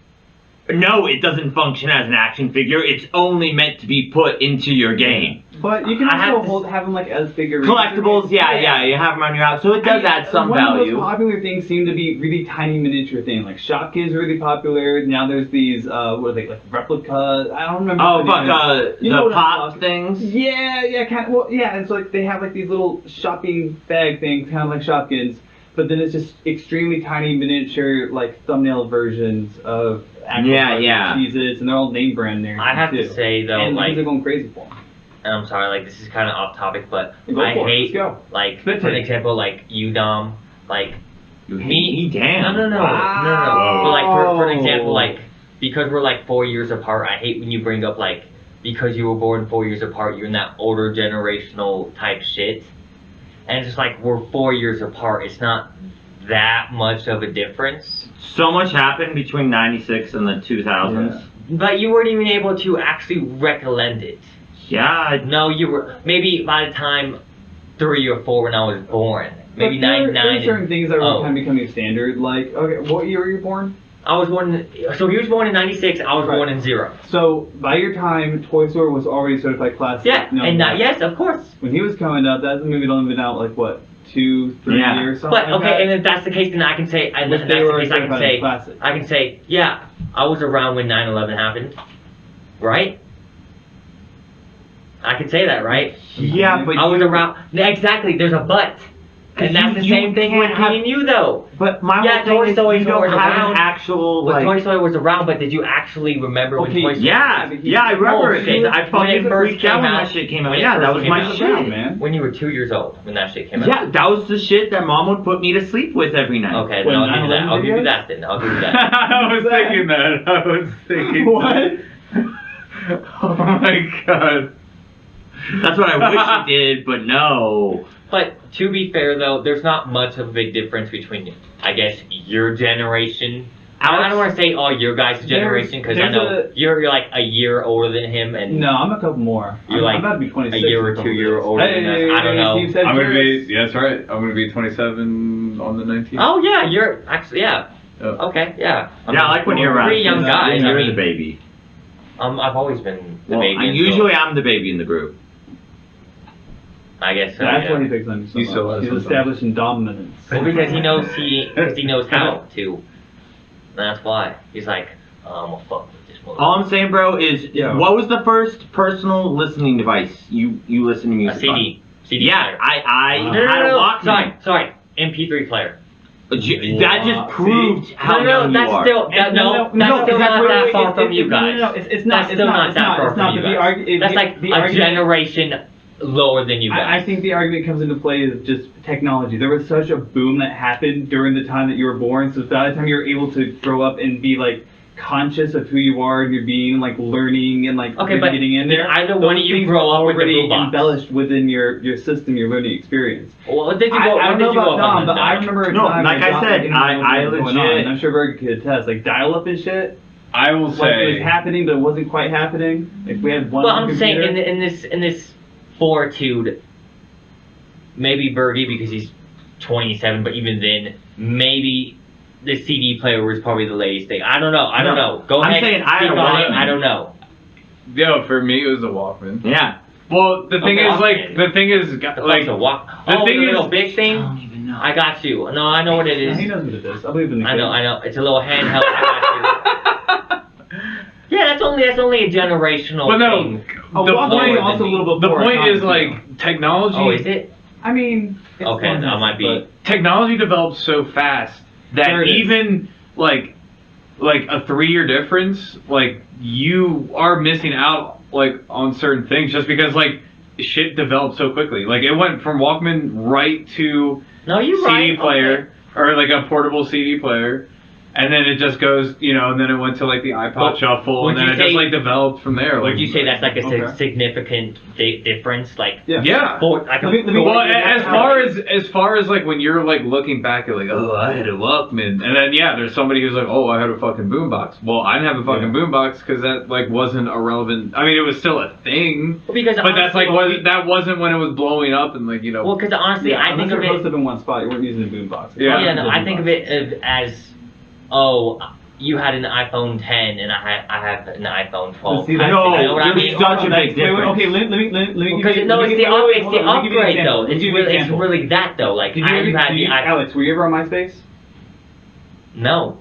No, it doesn't function as an action figure. It's only meant to be put into your game. But you can I have also to have them like as figurines. Collectibles, yeah, you have them on your house, so it does add some one of value. those popular things seem to be really tiny miniature things. Like Shopkins are really popular. Now there's these what are they like replica? I don't remember. Oh, the fuck, name. You know the what I'm pop talking- things? Yeah, kind of. Well, yeah, it's like they have like these little shopping bag things, kind of like Shopkins, but then it's just extremely tiny miniature like thumbnail versions of actual Yeah. cheeses, and they're all name brand there. I have too. to say though, and like, kids are going crazy for them. and I'm sorry, like this is kind of off topic, but Go I for it, hate let's go. like Spit for an take. example, like UDOM, like You hate me. me? Damn. No. Wow. But like for an example, like because we're like 4 years apart, I hate when you bring up like because you were born 4 years apart, you're in that older generational type shit, and it's just like we're 4 years apart. It's not that much of a difference. So much happened between 96 and the 2000s. But you weren't even able to actually recollect it. Yeah, No, you were maybe by the time 3 or 4 when I was born. Maybe But there are 99. certain things that were Oh. kind of becoming standard. Like, okay, what year were you born? I was born. So he was born in '96. I was Right. born in 0. So by your time, Toy Story was already certified classic. Yeah, No, and that, yes, of course. When he was coming out, that movie had only been out like what, 2, 3 Yeah. years, something But like okay, that. and if that's the case, then I can say, and Which if they that's the were case, I can certified as say, classic. yeah, I was around when 9/11 happened, right? I can say that, right? yeah, but I was around. Exactly. There's a but, and that's the you same thing with can't have- me and you, though. But my Yeah, whole thing Toy is Story you don't was have around. an actual But like. Toy Story was around, but did you actually remember when Okay, Toy Story? Yeah, I remember it. shit. I When fucking it first freaked out came when out. that shit came out. When it Yeah, first that was came my out. shit. man. When you were 2 years old, when that shit came out. Yeah, that was the shit that mom would put me to sleep with every night. Okay, When then I'll give you that. 9/11 I'll give you videos? that then. I'll give you that. I was thinking that. I was thinking What? Oh my god. That's what I wish it did, but no. But to be fair though, there's not much of a big difference between, I guess, your generation. I don't want to say all your guys' generation because I there's know you're like a year older than him, and No, I'm a couple more. You're I'm like about to be 26. a year or in a 2 couple year days. older than us. I don't know. Steve said I'm gonna be. yours. Yeah, that's right. I'm gonna be 27 on the 19th. Oh yeah, you're actually yeah. Oh. Okay, yeah. Yeah, I like when you're we're around. pretty young Yeah, guys. You're I mean, the baby. I've always been the Well, baby. and usually so I'm the baby in the group. I guess so. That's yeah. why he picks on you so You much. still are He's sometimes. establishing dominance. Well, because he knows how to. That's why he's like, I'm gonna fuck with this motherfucker. All I'm saying, bro, is Yeah. what was the first personal listening device you listen to A music CD. CD Yeah, player. I No, had a no, Walkman. sorry. MP3 player. That just proved how young that's you are. still that's No, still because not that far from you No, guys. it's not. That's still not that far from you guys. That's like a generation lower than you guys. I think the argument comes into play is just technology. There was such a boom that happened during the time that you were born, so by the time you were able to grow up and be like conscious of who you are and you're being like learning and like Okay, really but getting in there. either one of you things grow were up with the already boombox. embellished within your system, your learning experience. Well, when did you I go? don't When know did you about go up Dom, on but that? I remember a No, time like when I Dom said, didn't know what I was going on, legit- and I'm sure Berg could attest. Like dial-up and shit. I will Like it say. was happening, but it wasn't quite happening. Like we had one. Well, I'm saying computer. in this fortitude, maybe Bergie because he's 27, but even then, maybe the CD player was probably the latest thing. I don't know. I don't know. Go I'm ahead. saying I had speak a on it. Walkman. I don't know. Yo, for me, it was a Walkman. Yeah. Well, the thing Okay, is, like, Walkman. the thing is, The like, fuck's a walk. the Oh, thing the is- little big I thing. don't even know. I got you. No, I know what it is. He knows what it is. I believe in the I know. kid. I know. It's a little handheld. I got you. Yeah, that's only a generational but no, thing. Oh, the Walkman point, also a little the before point is, Comics, like, technology. Oh, is it? I mean, it's Okay, one that might be. but- Technology develops so fast that There it is. even like a 3-year difference, like you are missing out like on certain things just because like shit developed so quickly. Like it went from Walkman right to No, you're CD right. player or like a portable CD player. And then it just goes, and then it went to like the iPod But Shuffle, would and then you it just say- like developed from there. Would Like you say that's like a Okay. significant difference? Like, Yeah. yeah. like Let me- Well, that's as far as like when you're like looking back at like, oh, I had a Walkman, and then yeah, there's somebody who's like, oh, I had a fucking boombox. Well, I didn't have a fucking boombox because that like wasn't a relevant. I mean, it was still a thing, because but that's like honestly, that wasn't when it was blowing up and like Well, because honestly, I think of you're close it. up in one spot. You weren't using a boombox. Yeah. Yeah, no, I think of it as, oh, you had an iPhone 10 and I have an iPhone 12. See, I that's- know, You know what I there's mean? such a big Wait, wait, difference. okay, let me Because give you- no, let me it's give- the wait, wait, it's hold the on, let me give you an upgrade example. though. Let me It's give you an really example. that though. Like Did you you ever, had did the you, Alex, were you ever on MySpace? No,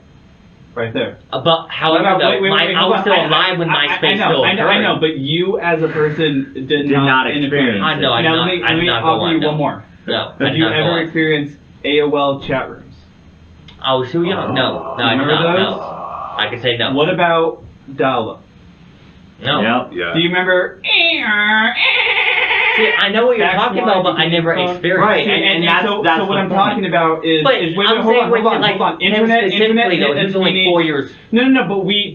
Right there. but however Wait, though, wait, I hold was on. still alive when MySpace still I occurred. know, but you as a person did not not experience I know, I Now did let me, not- I let did me not go offer on, you no. one more. No, I Have did you not go ever on. experienced AOL chat rooms? I was too young. No, I did Remember not. those? No, I can say no. What about dial-up? No. Yep. yeah. Do you remember? See, I know what you're Fax talking line, about, but I you never can phone. experienced Right, it. and that's so the what I'm point. talking about is, But wait, I'm hold saying on, with hold on, like hold on. him Internet, specifically though, hit he's only teenage- 4 years. No, but we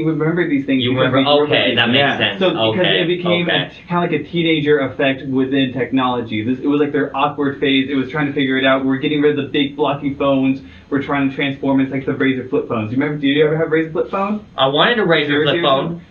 remember these things. You because remember? we grew up with Okay, these that things. makes Yeah. sense. So because Okay, it became okay. kind of like a teenager effect within technology. It was like their awkward phase. It was trying to figure it out. We're getting rid of the big blocky phones. We're trying to transform it. It's like the Razor flip phones. You remember? Did you ever have Razor flip phone? I wanted a Razor flip phone.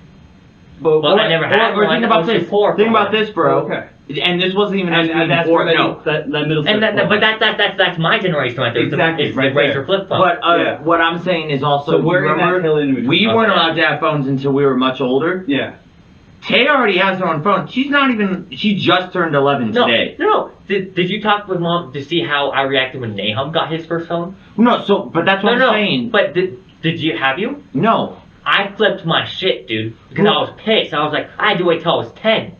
But Well, I never had Or one. think I about was this. too poor Think for about one. this, bro. Okay. And this wasn't even And, us that's before. where No. that middle. And step but forward. that's my generation right there. Exactly, It's right the Razor there. flip phone. But Yeah. what I'm saying is also, So we're you in that remember, tail end between. we weren't Okay. allowed to have phones until we were much older. Yeah. Tay already has her own phone. She just turned 11 no, today. no. Did you talk with mom to see how I reacted when Nahum got his first phone? No, but that's what No, I'm saying. But did you have you? No. I flipped my shit, dude, because I was pissed. I was like, I had to wait till I was 10.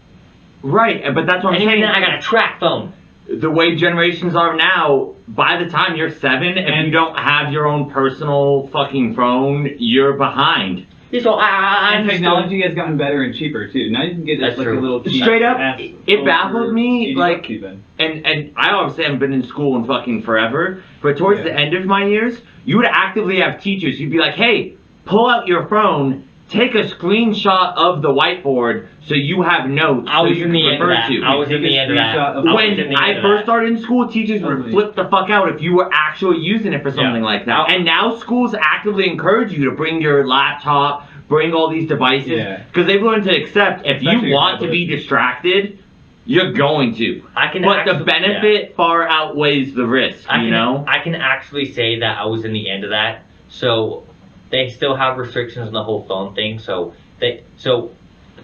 Right, but that's what And I'm even saying. then, I got a track phone. The way generations are now, by the time you're 7, if you don't have your own personal fucking phone, you're behind. So I And understood. technology has gotten better and cheaper too. Now you can get That's like true. a little cheap Straight up, ass it phone baffled for me, 80 like- bucks even. And I obviously haven't been in school in fucking forever, but towards Yeah. the end of my years, you would actively have teachers. You'd be like, hey, pull out your phone, take a screenshot of the whiteboard so you have notes I was so you in can the end refer of that. to. I was in Take the a end of that. screenshot of I was When in the end I of first that. started in school, teachers would Totally. flip the fuck out if you were actually using it for something Yeah. like that. And now schools actively encourage you to bring your laptop, bring all these devices, Yeah. because they've learned to accept if Especially you your want to tablet. be distracted, you're going to. I can But the actually- benefit far outweighs the risk, I you can, know? I can actually say that I was in the end of that. So they still have restrictions on the whole phone thing. So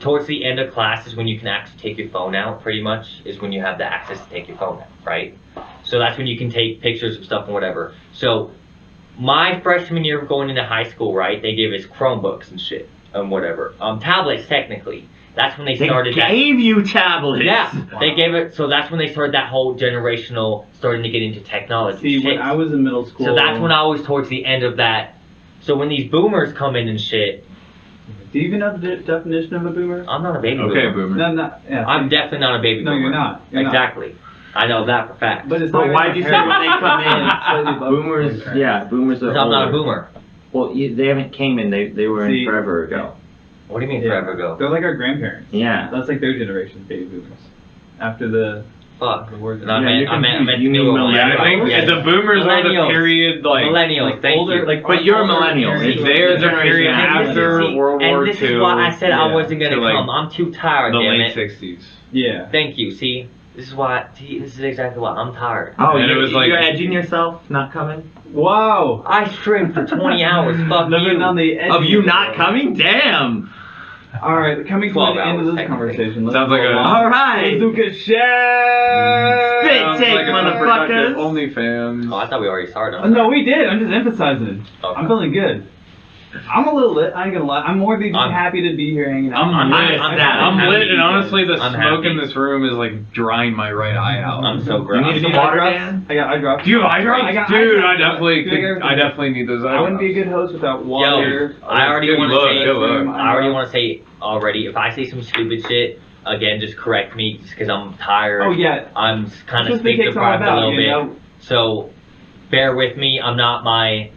towards the end of classes when you can actually take your phone out, pretty much, is when you have the access to take your phone out, right? So that's when you can take pictures of stuff and whatever. So my freshman year going into high school, right? They gave us Chromebooks and shit and whatever. Tablets technically. That's when they started that. They gave you tablets. Yeah, Wow. they gave it. So that's when they started that whole generational starting to get into technology. See, shit. when I was in middle school. So that's when I was towards the end of that. So when these boomers come in and shit, Do you even know the definition of a boomer? I'm not a baby Okay, boomer. boomer. No, not. Yeah. I'm definitely not a baby No, boomer. you're not. You're not. Exactly. I know that for fact. But it's But not why'd you say when they come Slightly in? above Boomers, boomer. yeah, boomers are Because I'm not a older. boomer. Well, they haven't came in. They were See- in forever ago. What do you mean Yeah. forever ago? They're like our grandparents. Yeah. That's like their generation, baby boomers. After the Fuck. wars. No, I Yeah, meant, you're I meant, I meant confused. You newer mean ones. Yeah, I think Yeah. the boomers are the Millennials. period like Millennials, thank older, you. like But you're a older millennial. parents. It's There's a generation period after. after See, World War and this is II why I said I Yeah. wasn't gonna to, like, come. I'm too tired, the damn late it. 60s. Yeah. Thank you. See, this is why. See, this is exactly why I'm tired. Oh, And it you, was like- you're edging yourself, not coming. Wow. I streamed for 20 hours. Fuck Living you. on the edge Of you the not world. coming? Damn. All right, coming to 12 the end of hours, this technically. conversation. Sounds like a- All right. Bazooka Chef. Spit Sounds take, like a motherfuckers. OnlyFans. Oh, I thought we already started. No, we did. I'm just emphasizing. Okay. I'm feeling good. I'm a little lit. I ain't gonna lie. I'm more than just I'm- happy to be here hanging out. I'm lit. I'm I'm happy. lit, and honestly, the I'm smoke happy. in this room is like drying my right eye out. I'm so You gross. need some eye water, drops? Dan? I got eye drops. Do you have eye drops? I got Dude, eye drops. I definitely Doing could. everything. I definitely need those eye I wouldn't be a drops. good host without water. I already Good want look, to say. good look. I already want to say already. If I say some stupid shit again, just correct me, just because I'm tired. Oh yeah. I'm kind That's of what big speak cake's all deprived a about, little you bit. know? So bear with me. I'm not my,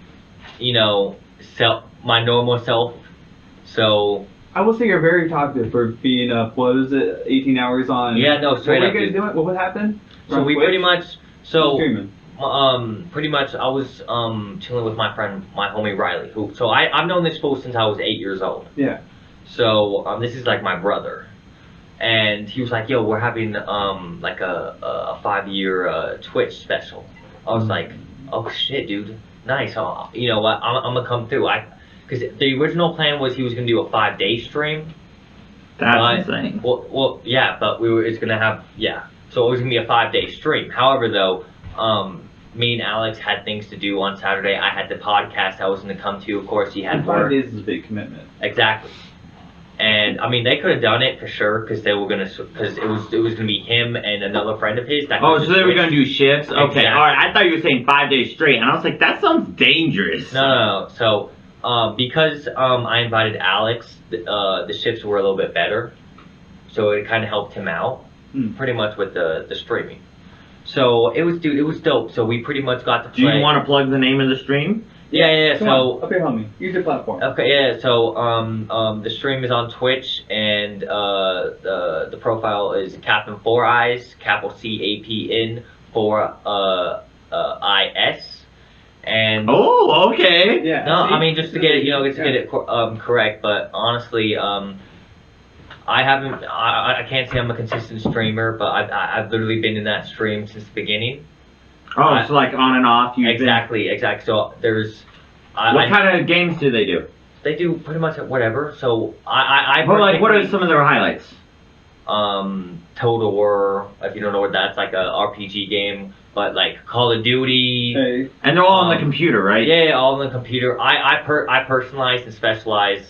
my normal self. So I will say you're very talkative for being up. What was it? 18 hours on. yeah, no, What straight were up. you guys dude. doing? What happened? So On we Twitch? pretty much. So Streaming. pretty much I was chilling with my friend, my homie Riley. So I've known this fool since I was 8 years old. Yeah. So this is like my brother, and he was like, "Yo, we're having like a 5-year Twitch special." I was like, "Oh shit, dude, nice." You know what? I'm gonna come through. Because the original plan was he was gonna do a 5-day stream. That's But- insane. Well, yeah, but it's gonna have So it was gonna be a 5-day stream. However, though, me and Alex had things to do on Saturday. I had the podcast I was gonna come to. Of course, he had 5 work. days is a big commitment. Exactly. And I mean, they could have done it for sure because they were because it was gonna be him and another friend of his. That Oh, could've so they were switched. gonna do shifts? Okay, Exactly. alright. I thought you were saying 5 days straight, and I was like, that sounds dangerous. No. So because I invited Alex, the shifts were a little bit better, so it kind of helped him out pretty much with the streaming. So it was dope. So we pretty much got to Do play. you want to plug the name of the stream? Yeah. Come So on, up here, homie. Use your platform. okay, yeah. So the stream is on Twitch, and the profile is Captain 4 Eyes, capital CAPN 4 IS, and Oh, okay. Yeah. no, see? I mean just to get it, just to get it correct. But honestly, I haven't, I can't say I'm a consistent streamer, but I've literally been in that stream since the beginning. Oh, so like on and off. You've Exactly. So there's. Been... What kind of games do they do? They do pretty much whatever. So I Well, like, what are particularly- some of their highlights? Total War, if you don't know what that's, like a RPG game, but like Call of Duty. Hey. And they're all on the computer, right? Yeah, all on the computer. I personalize and specialize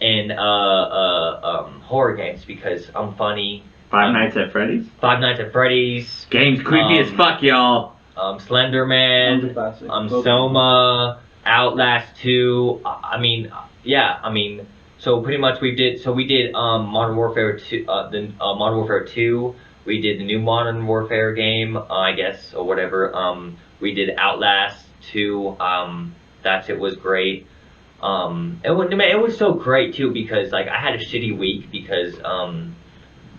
in horror games because I'm funny. Five Nights at Freddy's? Five Nights at Freddy's. Game's creepy as fuck, y'all. Slender Man. Classic. Soma. Outlast 2. So pretty much we did Modern Warfare 2, the Modern Warfare 2. We did the new Modern Warfare game, I guess, or whatever. We did Outlast 2. That shit was great. It was so great too because like I had a shitty week because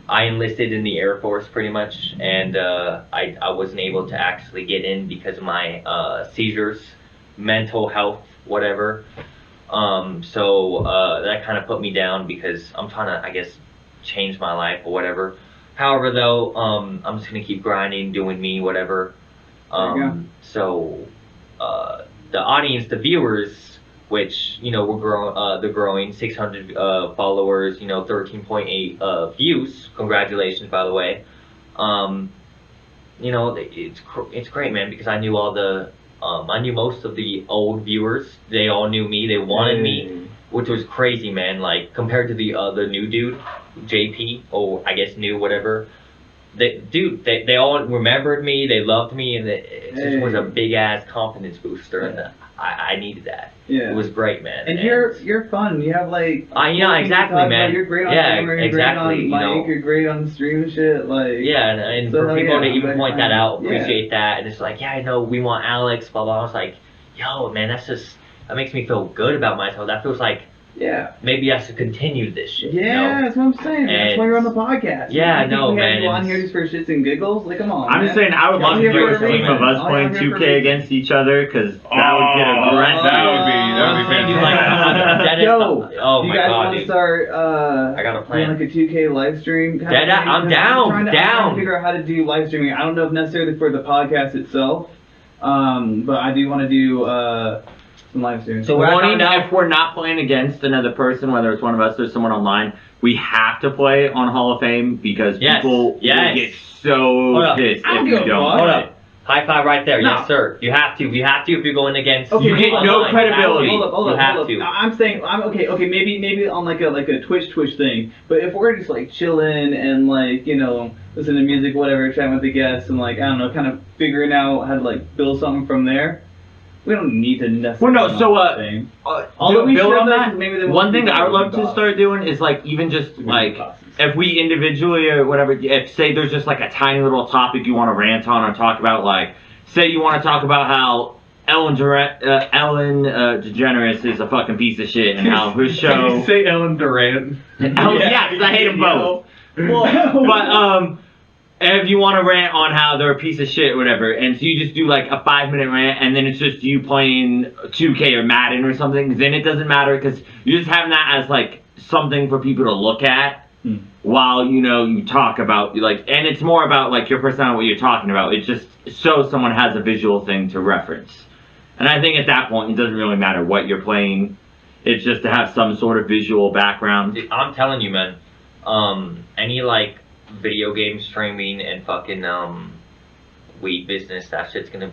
I enlisted in the Air Force pretty much, and I wasn't able to actually get in because of my seizures, mental health, whatever. So that kind of put me down because I'm trying to, I guess, change my life or whatever. However, though, I'm just gonna keep grinding, doing me, whatever. There you go. So the audience, the viewers, which they're growing 600 followers, 13.8 views. Congratulations, by the way. It's great, man, because I knew all the I knew most of the old viewers. They all knew me. They wanted me, which was crazy, man. Like compared to the other new dude, JP, or I guess new whatever. They all remembered me. They loved me, and it just was a big ass confidence booster, and I needed that. Yeah. It was great, man. And you're fun. You have like. Yeah, exactly, man. You're great on camera. You're exactly. Great on mic. You're great on stream and shit. Like. Yeah, and so, for people to I'm even point that out, yeah. appreciate that, and it's like, yeah, I know we want Alex, blah blah. I was like, yo, man, that makes me feel good about myself. That feels like. Yeah. Maybe I should continue this shit. Yeah, you know? that's what I'm saying. That's why you're on the podcast. Yeah, no, man. You on here just for shits and giggles? Like, come on. I'm just saying, I would love to do a stream of us playing 2K against each other, because that would get aggressive. That would be fantastic. Oh you my guys god, want to start? I got a plan. Like a 2K live stream. I'm down. I'm trying to figure out how to do live streaming. I don't know if necessarily for the podcast itself, but I do want to do. Some live streams. So if we're not playing against another person, whether it's one of us or someone online, we have to play on Hall of Fame because people will get so pissed if you don't. Hold up. High five right there. No. Yes, sir. You have to. You have to if you're going against. Okay, you get no credibility. Hold up. I'm saying okay. Maybe on like a Twitch thing. But if we're just like chilling and like listening to music, whatever, chatting with the guests, and like I don't know, kind of figuring out how to like build something from there. We don't need to necessarily. Well, no. So, build on that. One thing I would love to start doing is like even just like if we individually or whatever. If say there's just like a tiny little topic you want to rant on or talk about, like say you want to talk about how Ellen DeGeneres is a fucking piece of shit and how her show. Can you say Ellen Durant? Yeah, because I hate them both. But if you want to rant on how they're a piece of shit or whatever, and so you just do like a 5-minute rant, and then it's just you playing 2K or Madden or something, then it doesn't matter because you're just having that as like something for people to look at while you talk about like, and it's more about like your personality, what you're talking about. It's just so someone has a visual thing to reference, and I think at that point it doesn't really matter what you're playing. It's just to have some sort of visual background. I'm telling you, man. Any like video game streaming and fucking weed business, that shit's gonna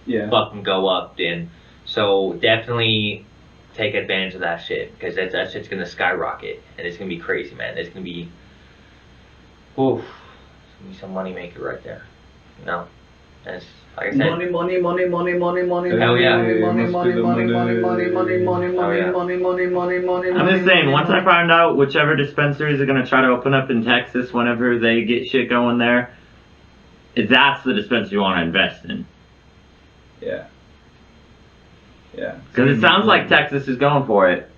fucking go up then. So definitely take advantage of that shit because that shit's gonna skyrocket and it's gonna be crazy, man. It's gonna be it's gonna be some money maker right there. That's like I said. Money. Hell yeah. Money. I'm just saying, once I find out whichever dispensaries are gonna try to open up in Texas whenever they get shit going there, that's the dispensary you want to invest in. Yeah. Because it sounds like Texas is going for it.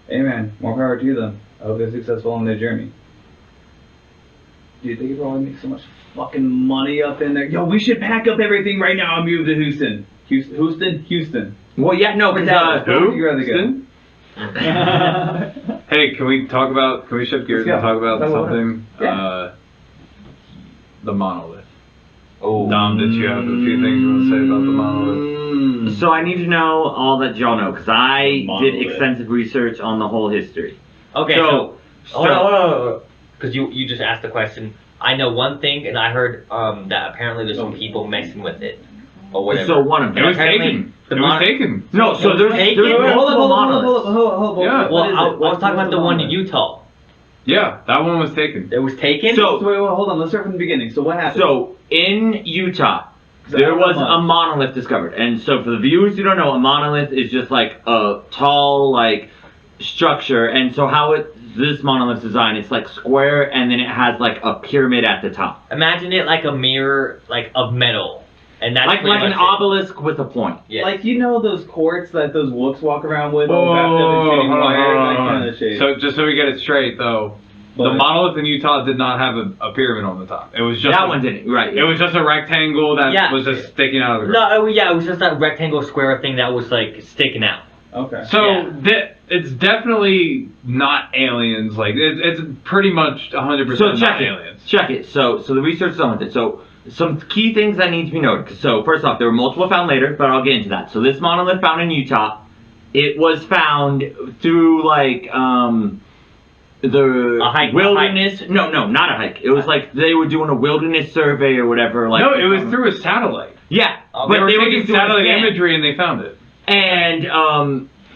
Hey man, more power to them. I hope they're successful on their journey. Dude, they could probably make so much fucking money up in there. Yo, we should pack up everything right now and move to Houston. Houston. Well, yeah, no, because who would you rather go? Hey, can we shift gears and talk about something? Yeah. The monolith. Oh. Dom, did you have a few things you want to say about the monolith? So I need to know all that y'all know, because I did extensive research on the whole history. Okay, so hold on. Because you just asked the question. I know one thing, and I heard that apparently there's some people messing with it, or whatever. So one of them. It was taken. No, so there's multiple monoliths. Hold on. Yeah. Well, I was talking about the one in Utah. Yeah, that one was taken. It was taken? So wait, hold on. Let's start from the beginning. So what happened? So in Utah, there was a monolith discovered. And so for the viewers who don't know, a monolith is just like a tall, like, structure. And so this monolith design, it's like square, and then it has like a pyramid at the top. Imagine it like a mirror, like of metal. And that's like an obelisk with a point. Yes. Like those quartz that those wolves walk around with, that kind of shape. So just so we get it straight, though, the monolith in Utah did not have a pyramid on the top. It was just that one didn't, right? It was just a rectangle that was just sticking out of the ground. No, it was just that rectangle square thing that was like sticking out. Okay. So it's definitely not aliens. Like it's pretty much 100% not aliens. Check it. So the research is on with it. So some key things that need to be noted. So first off, there were multiple found later, but I'll get into that. So this monolith found in Utah, it was found through like the wilderness. No, not a hike. It was like they were doing a wilderness survey or whatever. Like no, it was through a satellite. Yeah, Oh, but They were just taking doing a satellite scan. imagery and they found it.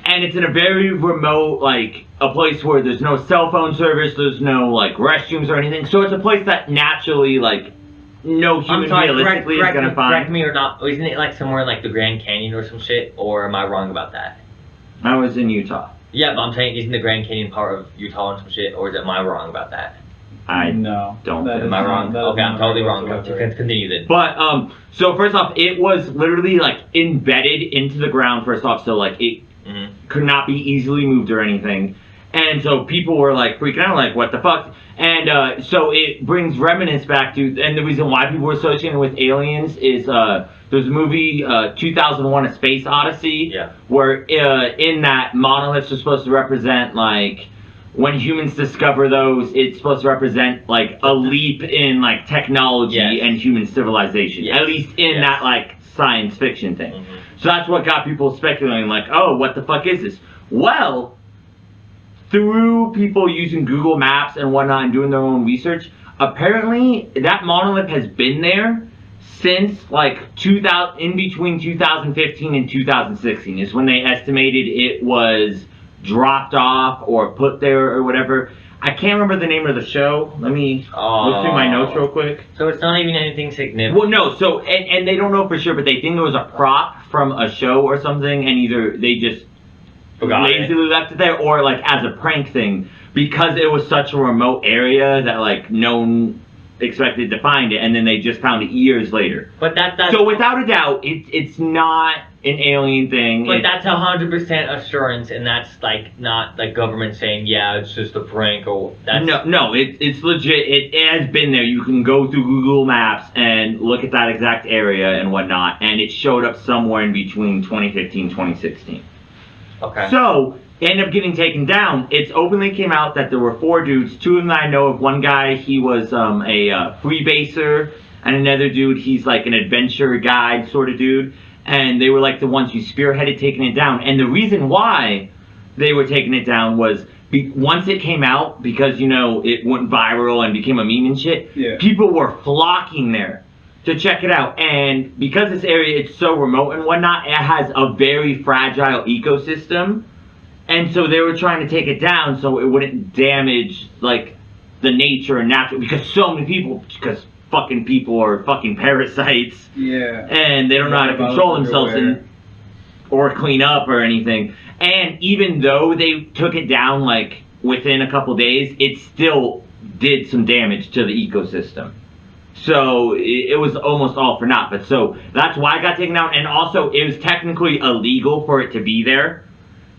And it's in a very remote, like, a place where there's no cell phone service, there's no, like, restrooms or anything. So it's a place that naturally, like, no human realistically is gonna find. Correct me or not, isn't it like somewhere in like the Grand Canyon or some shit? Or am I wrong about that? I was in Utah. Yeah, but I'm saying, isn't the Grand Canyon part of Utah and some shit? Or am I wrong about that? I No. don't That think- is Am I not- wrong? that is Okay, I'm not totally right wrong. whatsoever. Continue then. But so first off, it was literally like embedded into the ground. First off, so like it Mhm. could not be easily moved or anything, and so people were like freaking out, like what the fuck? And so it brings remnants back to, and the reason why people were associating with aliens is there's a movie 2001: A Space Odyssey, Yeah. where in that monoliths are supposed to represent like. When humans discover those, it's supposed to represent like a leap in like technology Yes. and human civilization. Yes. At least in Yes. that like science fiction thing. Mhm. So that's what got people speculating, like, oh, what the fuck is this? Well, through people using Google Maps and whatnot and doing their own research, apparently that monolith has been there since like 2000, in between 2015 and 2016 is when they estimated it was dropped off or put there or whatever. I can't remember the name of the show. Let me look through my notes real quick. So it's not even anything significant. Well, no. So and they don't know for sure, but they think it was a prop from a show or something, and either they just Forgot it. lazily left it there, or like as a prank thing, because it was such a remote area that like no one expected to find it, and then they just found it years later. But that's So without a doubt, it's not an alien thing. But It's- that's 100% assurance, and that's like not the government saying, yeah, it's just a prank, or that's No, it's legit. It has been there. You can go through Google Maps and look at that exact area and whatnot, and it showed up somewhere in between 2015 and 2016. okay. So, it ended up getting taken down. It's openly came out that there were 4 dudes. 2 of them I know of. One guy, he was a freebaser, and another dude, he's like an adventure guide sort of dude. And they were like the ones who spearheaded taking it down. And the reason why they were taking it down was once it came out, because, you know, it went viral and became a meme and shit, Yeah. people were flocking there to check it out. And because this area is so remote and whatnot, it has a very fragile ecosystem. And so they were trying to take it down so it wouldn't damage, like, the nature and natural, because so many people, because fucking people are fucking parasites, Yeah. and they don't know how to control themselves and, or clean up or anything. And even though they took it down, like, within a couple days, it still did some damage to the ecosystem. So it was almost all for naught. But so that's why it got taken down. And also, it was technically illegal for it to be there,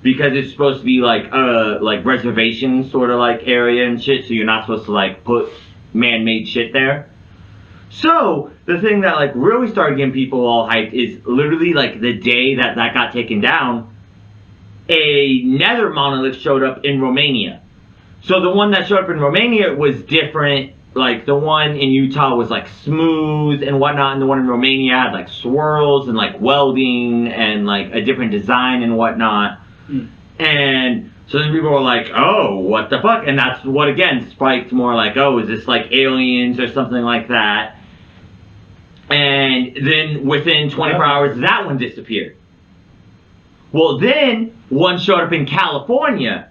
because it's supposed to be like reservation sort of like area and shit. So you're not supposed to like put man-made shit there. So the thing that like really started getting people all hyped is literally like the day that got taken down, another monolith showed up in Romania. So the one that showed up in Romania was different. Like the one in Utah was like smooth and whatnot, and the one in Romania had like swirls and like welding and like a different design and whatnot. And so then people were like, oh, what the fuck? And that's what again spiked more like, oh, is this like aliens or something like that? And then within 24 hours, that one disappeared. Well, then one showed up in California.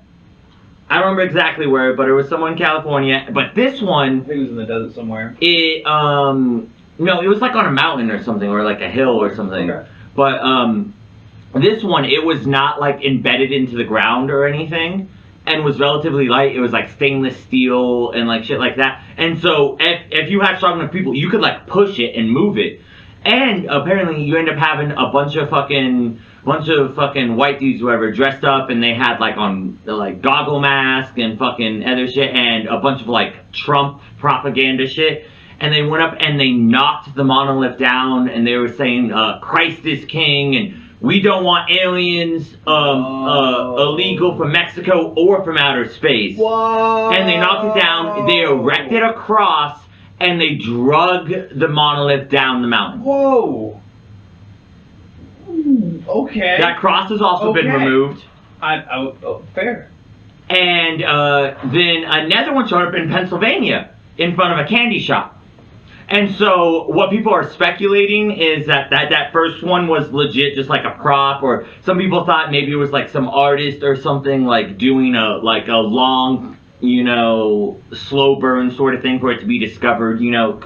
I don't remember exactly where, but it was somewhere in California. But this I one, think it was in the desert somewhere. no, it was like on a mountain or something, or like a hill or something. Okay. But this one, it was not like embedded into the ground or anything, and was relatively light. It was like stainless steel and like shit like that. And so if you had strong enough people, you could like push it and move it. And apparently you end up having a bunch of fucking white dudes, whoever, dressed up, and they had like on like goggle mask and fucking other shit, and a bunch of like Trump propaganda shit. And they went up and they knocked the monolith down, and they were saying Christ is king, and we don't want aliens illegal from Mexico or from outer space. Whoa! And they knocked it down, they erected a cross, and they drug the monolith down the mountain. Whoa! Ooh, okay. That cross has also been Okay. removed. Fair. And then another one showed up in Pennsylvania in front of a candy shop. And so what people are speculating is that first one was legit, just like a prop, or some people thought maybe it was like some artist or something like doing a long, slow burn sort of thing for it to be discovered,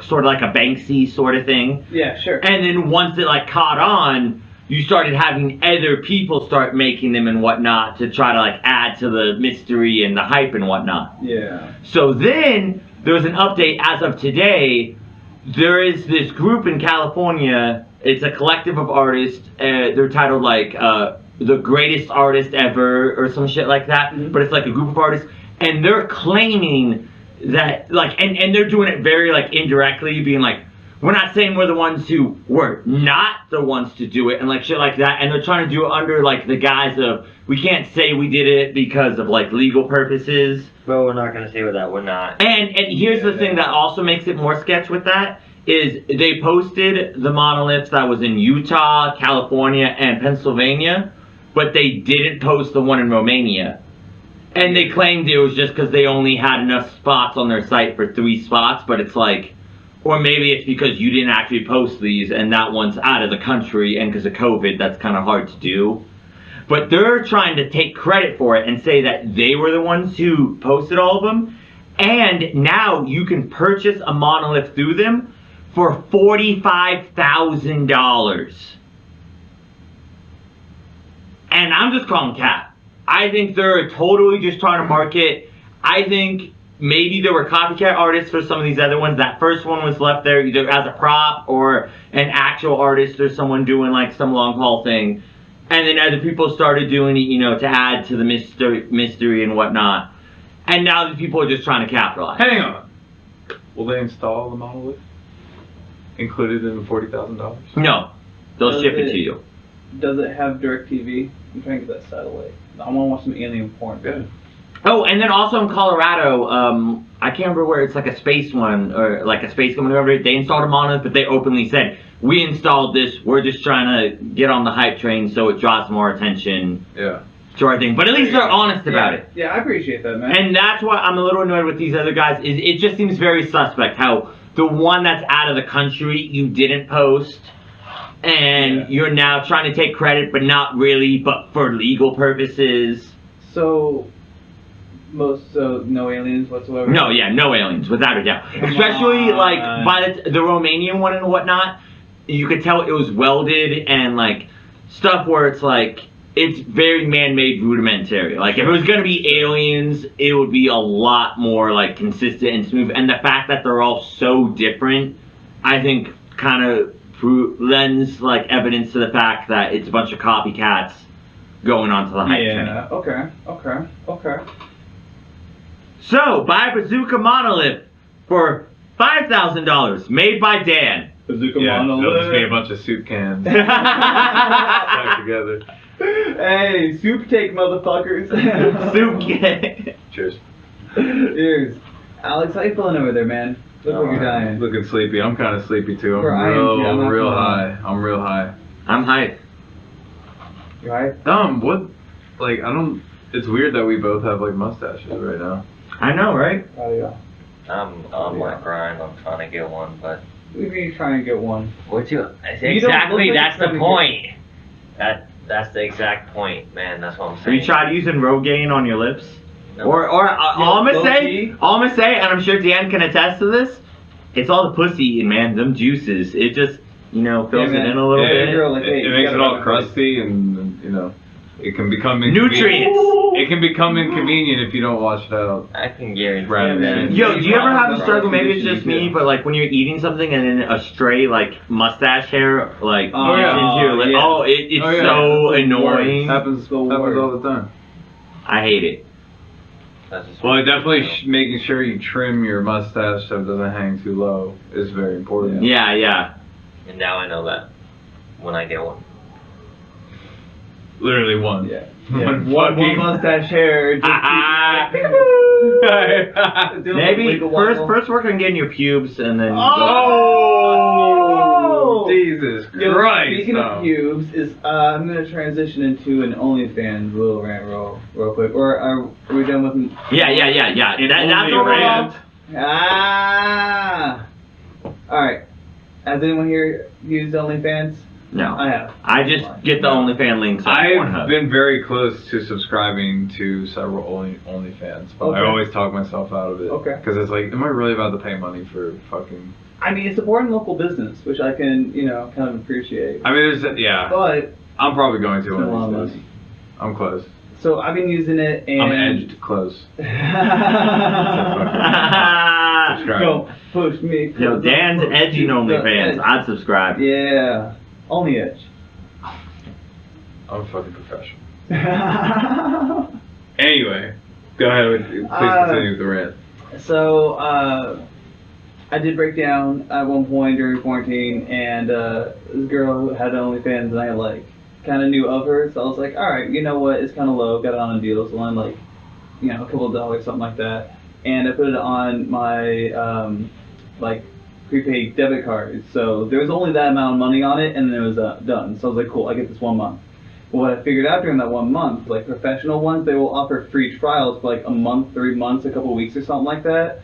sort of like a Banksy sort of thing. Yeah, sure. And then once it like caught on, you started having other people start making them and whatnot to try to like add to the mystery and the hype and whatnot. Yeah. So then there was an update as of today. There is this group in California. It's a collective of artists. They're titled like the greatest artist ever or some shit like that. Mm-hmm. But it's like a group of artists, and they're claiming that like, and they're doing it very like indirectly, being like, we're not saying we're the ones who were not the ones to do it and like shit like that. And they're trying to do it under like the guise of, we can't say we did it because of like legal purposes. Well, we're not gonna say that we're not. And here's the thing that also makes it more sketch with that is they posted the monoliths that was in Utah, California, and Pennsylvania, but they didn't post the one in Romania. And they claimed it was just because they only had enough spots on their site for 3 spots, but it's like, or maybe it's because you didn't actually post these and that one's out of the country, and because of COVID, that's kind of hard to do. But they're trying to take credit for it and say that they were the ones who posted all of them. And now you can purchase a monolith through them for $45,000. And I'm just calling cap. I think they're totally just trying to market. I think maybe there were copycat artists for some of these other ones. That first one was left there either as a prop or an actual artist or someone doing like some long haul thing. And then other people started doing it, to add to the mystery and whatnot. And now the people are just trying to capitalize. Hang on. Will they install the monolith? Included in the $40,000? No. They'll ship it to you. Does it have DirecTV? I'm trying to get that satellite. I want to watch some alien porn. Good. Oh, and then also in Colorado, I can't remember where, it's like a space one, or like a space company or whatever, they installed a monolith, but they openly said, we installed this, we're just trying to get on the hype train so it draws more attention Yeah. to our thing. But at least they're honest about it. Yeah, I appreciate that, man. And that's why I'm a little annoyed with these other guys, is it just seems very suspect how the one that's out of the country you didn't post, and you're now trying to take credit, but not really, but for legal purposes. So no aliens whatsoever? No, yeah, no aliens, without a doubt. Especially, like, by the Romanian one and whatnot, you could tell it was welded and, like, stuff where it's, like, it's very man-made rudimentary. Like, if it was going to be aliens, it would be a lot more, like, consistent and smooth. And the fact that they're all so different, I think, kind of lends, like, evidence to the fact that it's a bunch of copycats going onto the hype train. Yeah, okay. So, buy a Bazooka monolith for $5,000, made by Dan. Bazooka Yeah, it'll just monolith. be a bunch of soup cans stuck together. Hey, soup take, motherfuckers. Soup can. Cheers. Cheers. Alex, how you feeling over there, man? Look like you're dying. Looking sleepy. I'm kind of sleepy too. I'm Bro, I am too. I'm not real gonna lie. high. I'm real high. I'm hyped. You alright? What? Like, I don't. It's weird that we both have like mustaches right now. I know, right? Oh, yeah. I'm on my grind. I'm trying to get one, but We've been trying to get one. what you? You don't Exactly. look like That's you're the gonna point. That's the exact point, man. That's what I'm Have saying. you tried using Rogaine on your lips? No. Or all I'm gonna low-key. say, and I'm sure Dan can attest to this, it's all the pussy eating, man. Them juices. It just, fills Yeah, it man. in a little Yeah, bit. girl, like, hey, It you makes gotta it all rub it. crusty and it can become inconvenient. Nutrients. It can become inconvenient if you don't wash it out. I can guarantee Rather you than- that. Yo, do you ever have the Bro, struggle? Maybe it's conditioning just me, too. but like when you're eating something and then a stray like mustache hair like Oh, gets yeah. into your lip. Yeah. Oh, it's Oh, yeah. so That's the annoying. Happens the all worst. the time. I hate it. That's just Well, definitely making sure you trim your mustache so it doesn't hang too low is very important. Yeah. And now I know that when I get one. Literally one. Yeah. One One fucking- mustache hair. Just doing Maybe wiggle first woggle. work on getting your pubes and then. Oh! Jesus Yo, Christ! speaking no. of pubes, I'm gonna transition into an OnlyFans little rant real quick. Or are we done with? Yeah. That's Only what we're rant. on. Ah! All right. Has anyone here used OnlyFans? No. I have. I just get the OnlyFans links on I've Pornhub. been very close to subscribing to several OnlyFans, but Okay. I always talk myself out of it. Okay. Because it's like, am I really about to pay money for fucking... I mean, it's supporting local business, which I can, kind of appreciate. I mean, yeah. But I'm probably going to it's a lot one of of these money. days. I'm close. So I've been using it, and I'm edged close. Subscribe. Don't push me. Yo, Dan's edgy OnlyFans. Edge. I'd subscribe. Yeah, only edge. I'm a fucking professional. Anyway, go ahead. Please continue with the rant. So, I did break down at one point during quarantine, and this girl had OnlyFans, and I kind of knew of her, so I was like, all right, you know what? It's kind of low. Got it on a deal, so I'm like, a couple of dollars, something like that, and I put it on my prepaid debit card. So there was only that amount of money on it, and then it was done. So I was like, cool, I get this 1 month. But what I figured out during that 1 month, like professional ones, they will offer free trials for like a month, 3 months, a couple of weeks or something like that.